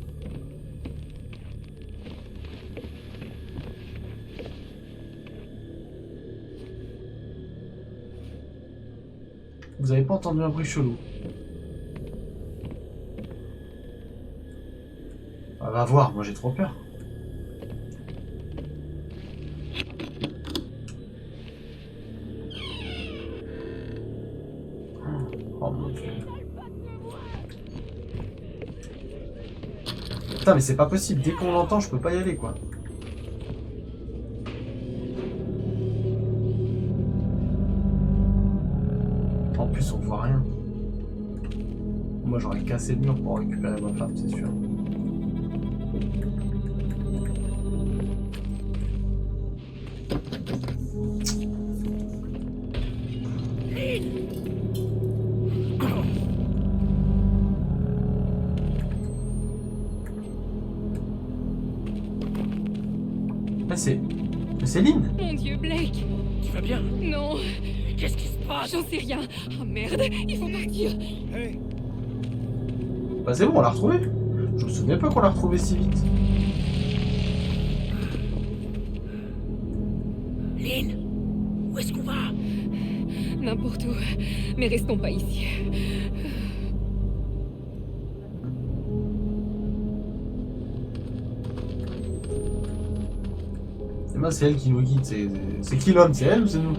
Vous avez pas entendu un bruit chelou? Ah, va voir, moi j'ai trop peur. Oh mon dieu. Putain mais c'est pas possible, dès qu'on l'entend je peux pas y aller quoi. En plus on voit rien. Moi j'aurais cassé le mur pour récupérer ma femme c'est sûr. Mais c'est Lynn. Mon Dieu, Blake! Tu vas bien? Non, Qu'est-ce qui se passe? j'en sais rien. Oh merde, il faut partir. Hey, Bah c'est bon, on l'a retrouvée. Je me souvenais pas qu'on l'a retrouvée si vite. Lynn, où est-ce qu'on va? N'importe où, mais restons pas ici. Et moi c'est elle qui nous guide. C'est qui l'homme? C'est elle ou c'est nous?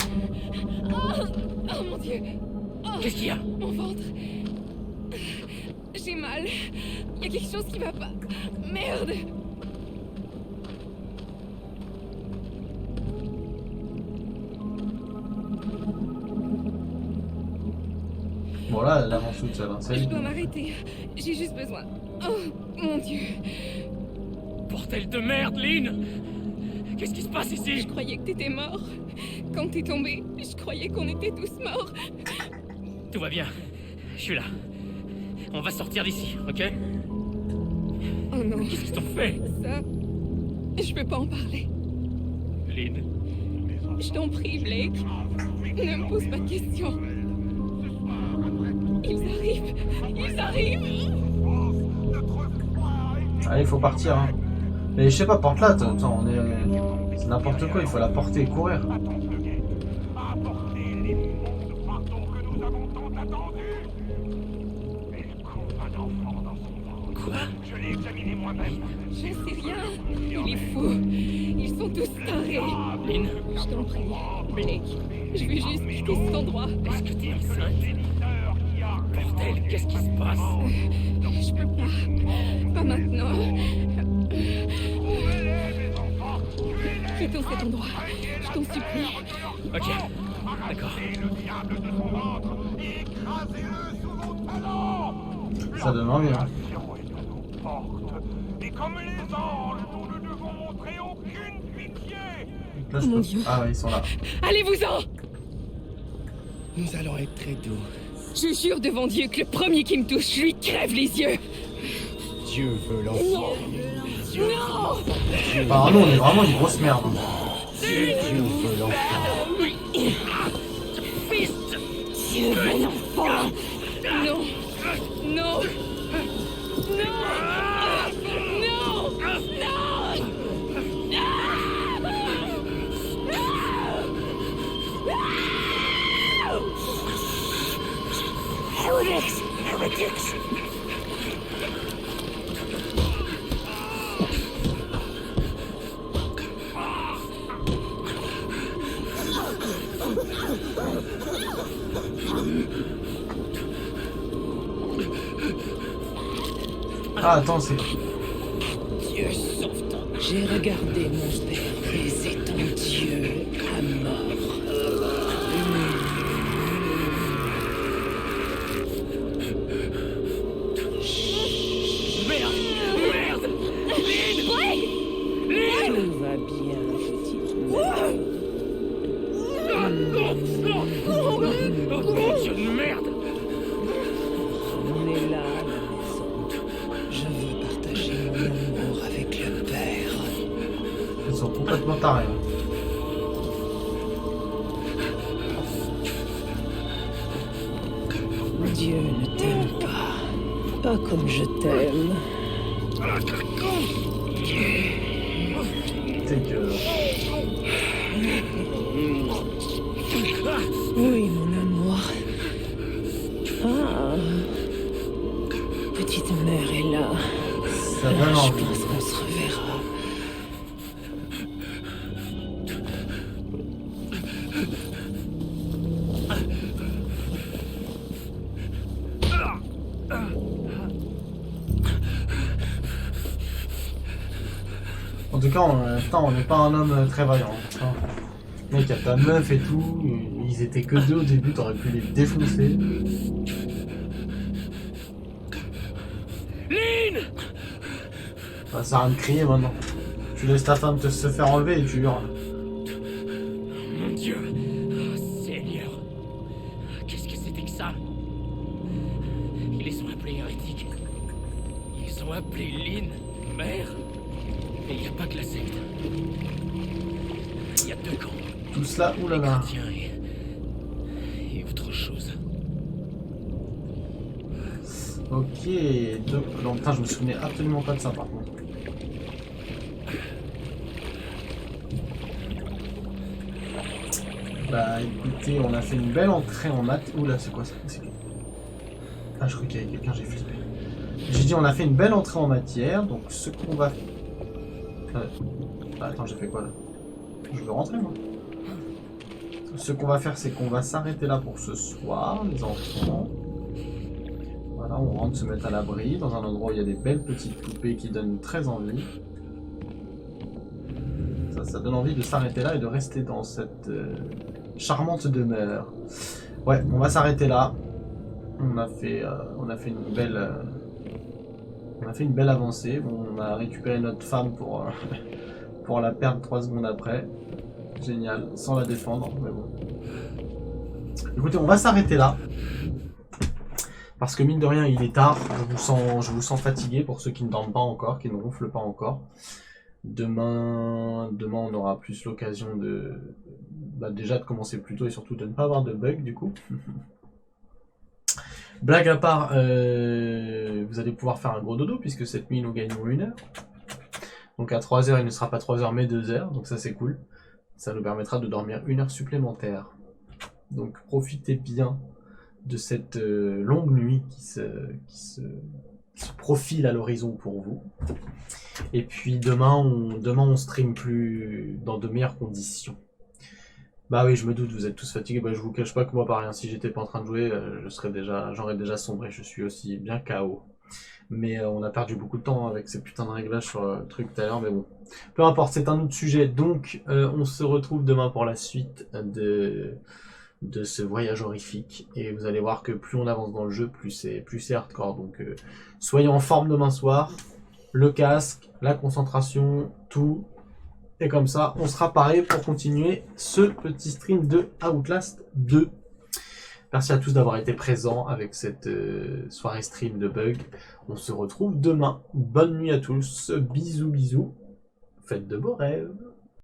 Oh mon Dieu! Oh, Qu'est-ce qu'il y a? mon ventre! J'ai mal. Il y a quelque chose qui va pas. Merde! Bon là elle avance toute seule. Hein. C'est Je elle. dois m'arrêter. J'ai juste besoin. Oh mon Dieu! Bordel de merde, Lynn! Qu'est-ce qui se passe ici? Je croyais que t'étais mort. Quand t'es tombé, je croyais qu'on était tous morts. Tout va bien. Je suis là. On va sortir d'ici, ok? Oh non, Qu'est-ce qu'ils t'ont fait? ça. Je peux pas en parler. Lynn, Je t'en prie, Blake. Ne me pose pas de questions. Ils arrivent! Ils arrivent! Allez, il faut partir. Hein. Mais je sais pas, porte-la. Attends, on est. C'est n'importe quoi, il faut la porter et courir. apportez l'immonde fardeau que nous avons tant attendu. Et le combat d'enfant dans son ventre. quoi? Je l'ai examiné moi-même. J'en sais rien. Il est fou. Ils sont tous tarés. Lynn, Je t'en prie, Blake. Je veux juste quitter cet endroit. est-ce que t'es enceinte? Bordel, qu'est-ce qui se passe? Je peux pas. Pas maintenant. Quittons cet endroit. Je t'en supplie. Ok, d'accord. Le diable de son ventre. Écrasez-le sous vos talons. Ça donne envie. Hein. L'action est à nos portes. Et comme les anges, nous ne devons montrer aucune pitié. Là, je Mon peux- Dieu. Ah ouais, ils sont là. Allez-vous-en! Nous allons être très doux. Je jure devant Dieu que le premier qui me touche, je lui crève les yeux. Dieu veut l'enfant. Non! Bah non, on est vraiment une grosse merde. Dieu veut l'enfant. Dieu, mon enfant! Non! Non! Non! Ah, non! Non! Heretics! Heretics! Ah, attends, c'est. Dieu sauve ton. J'ai regardé mon père briser ton Dieu à mort. Merde! Merde! Tout va bien, petite. Oh mon Dieu de merde! On est là à la maison. Je veux partager mon amour avec le Père. Ils sont complètement tarés. Hein. Dieu ne t'aime pas. Pas comme je t'aime. C'est que. Oui, mon amour. Ça donne Je envie. pense qu'on se reverra. En tout cas, on n'est pas un homme très vaillant. Hein. Mec, y'a ta meuf et tout, ils étaient que deux au début, t'aurais pu les défoncer. Lynn! Ça sert à rien de crier maintenant. Tu laisses ta femme se faire enlever et tu hurles. Mon Dieu! Oh, Seigneur! Qu'est-ce que c'était que ça? Ils les ont appelés hérétiques. Ils ont appelé Lynn mère. Et il n'y a pas que la secte. Il y a deux camps. Tout cela, oulala. Tiens, et autre chose. Ok, non, putain, je me souvenais absolument pas de ça par contre. Bah écoutez, on a fait une belle entrée en maths. Oula, c'est quoi ça? Ah, je crois qu'il y avait quelqu'un, j'ai flippé. J'ai dit on a fait une belle entrée en matière, donc ce qu'on va... Ah, attends, j'ai fait quoi là? Je veux rentrer moi. Ce qu'on va faire, c'est qu'on va s'arrêter là pour ce soir, les enfants. Voilà, on rentre se mettre à l'abri, dans un endroit où il y a des belles petites poupées qui donnent très envie. Ça donne envie de s'arrêter là et de rester dans cette charmante demeure. Ouais, on va s'arrêter là. On a fait une belle... on a fait une belle avancée. Bon, on a récupéré notre femme pour, pour la perdre 3 secondes après. Génial, sans la défendre, mais bon. Écoutez, on va s'arrêter là. Parce que mine de rien, il est tard. Je vous sens fatigué pour ceux qui ne dorment pas encore, qui ne ronflent pas encore. Demain, on aura plus l'occasion de... Bah, déjà de commencer plus tôt et surtout de ne pas avoir de bugs du coup. Blague à part, vous allez pouvoir faire un gros dodo puisque cette nuit nous gagnons 1 heure. Donc à 3 heures, il ne sera pas 3 heures mais 2 heures, donc ça c'est cool. Ça nous permettra de dormir 1 heure supplémentaire. Donc profitez bien de cette longue nuit qui se profile à l'horizon pour vous. Et puis demain on stream plus dans de meilleures conditions. Bah oui, je me doute, vous êtes tous fatigués. Bah, je vous cache pas que moi, pareil, si j'étais pas en train de jouer, j'aurais déjà sombré. Je suis aussi bien KO. Mais on a perdu beaucoup de temps avec ces putains de réglages sur le truc tout à l'heure, mais bon. Peu importe, c'est un autre sujet. Donc, on se retrouve demain pour la suite de ce voyage horrifique. Et vous allez voir que plus on avance dans le jeu, plus c'est hardcore. Donc, soyez en forme demain soir. Le casque, la concentration, tout. Et comme ça, on sera paré pour continuer ce petit stream de Outlast 2. Merci à tous d'avoir été présents avec cette soirée stream de Bug. On se retrouve demain. Bonne nuit à tous. Bisous, bisous. Faites de beaux rêves.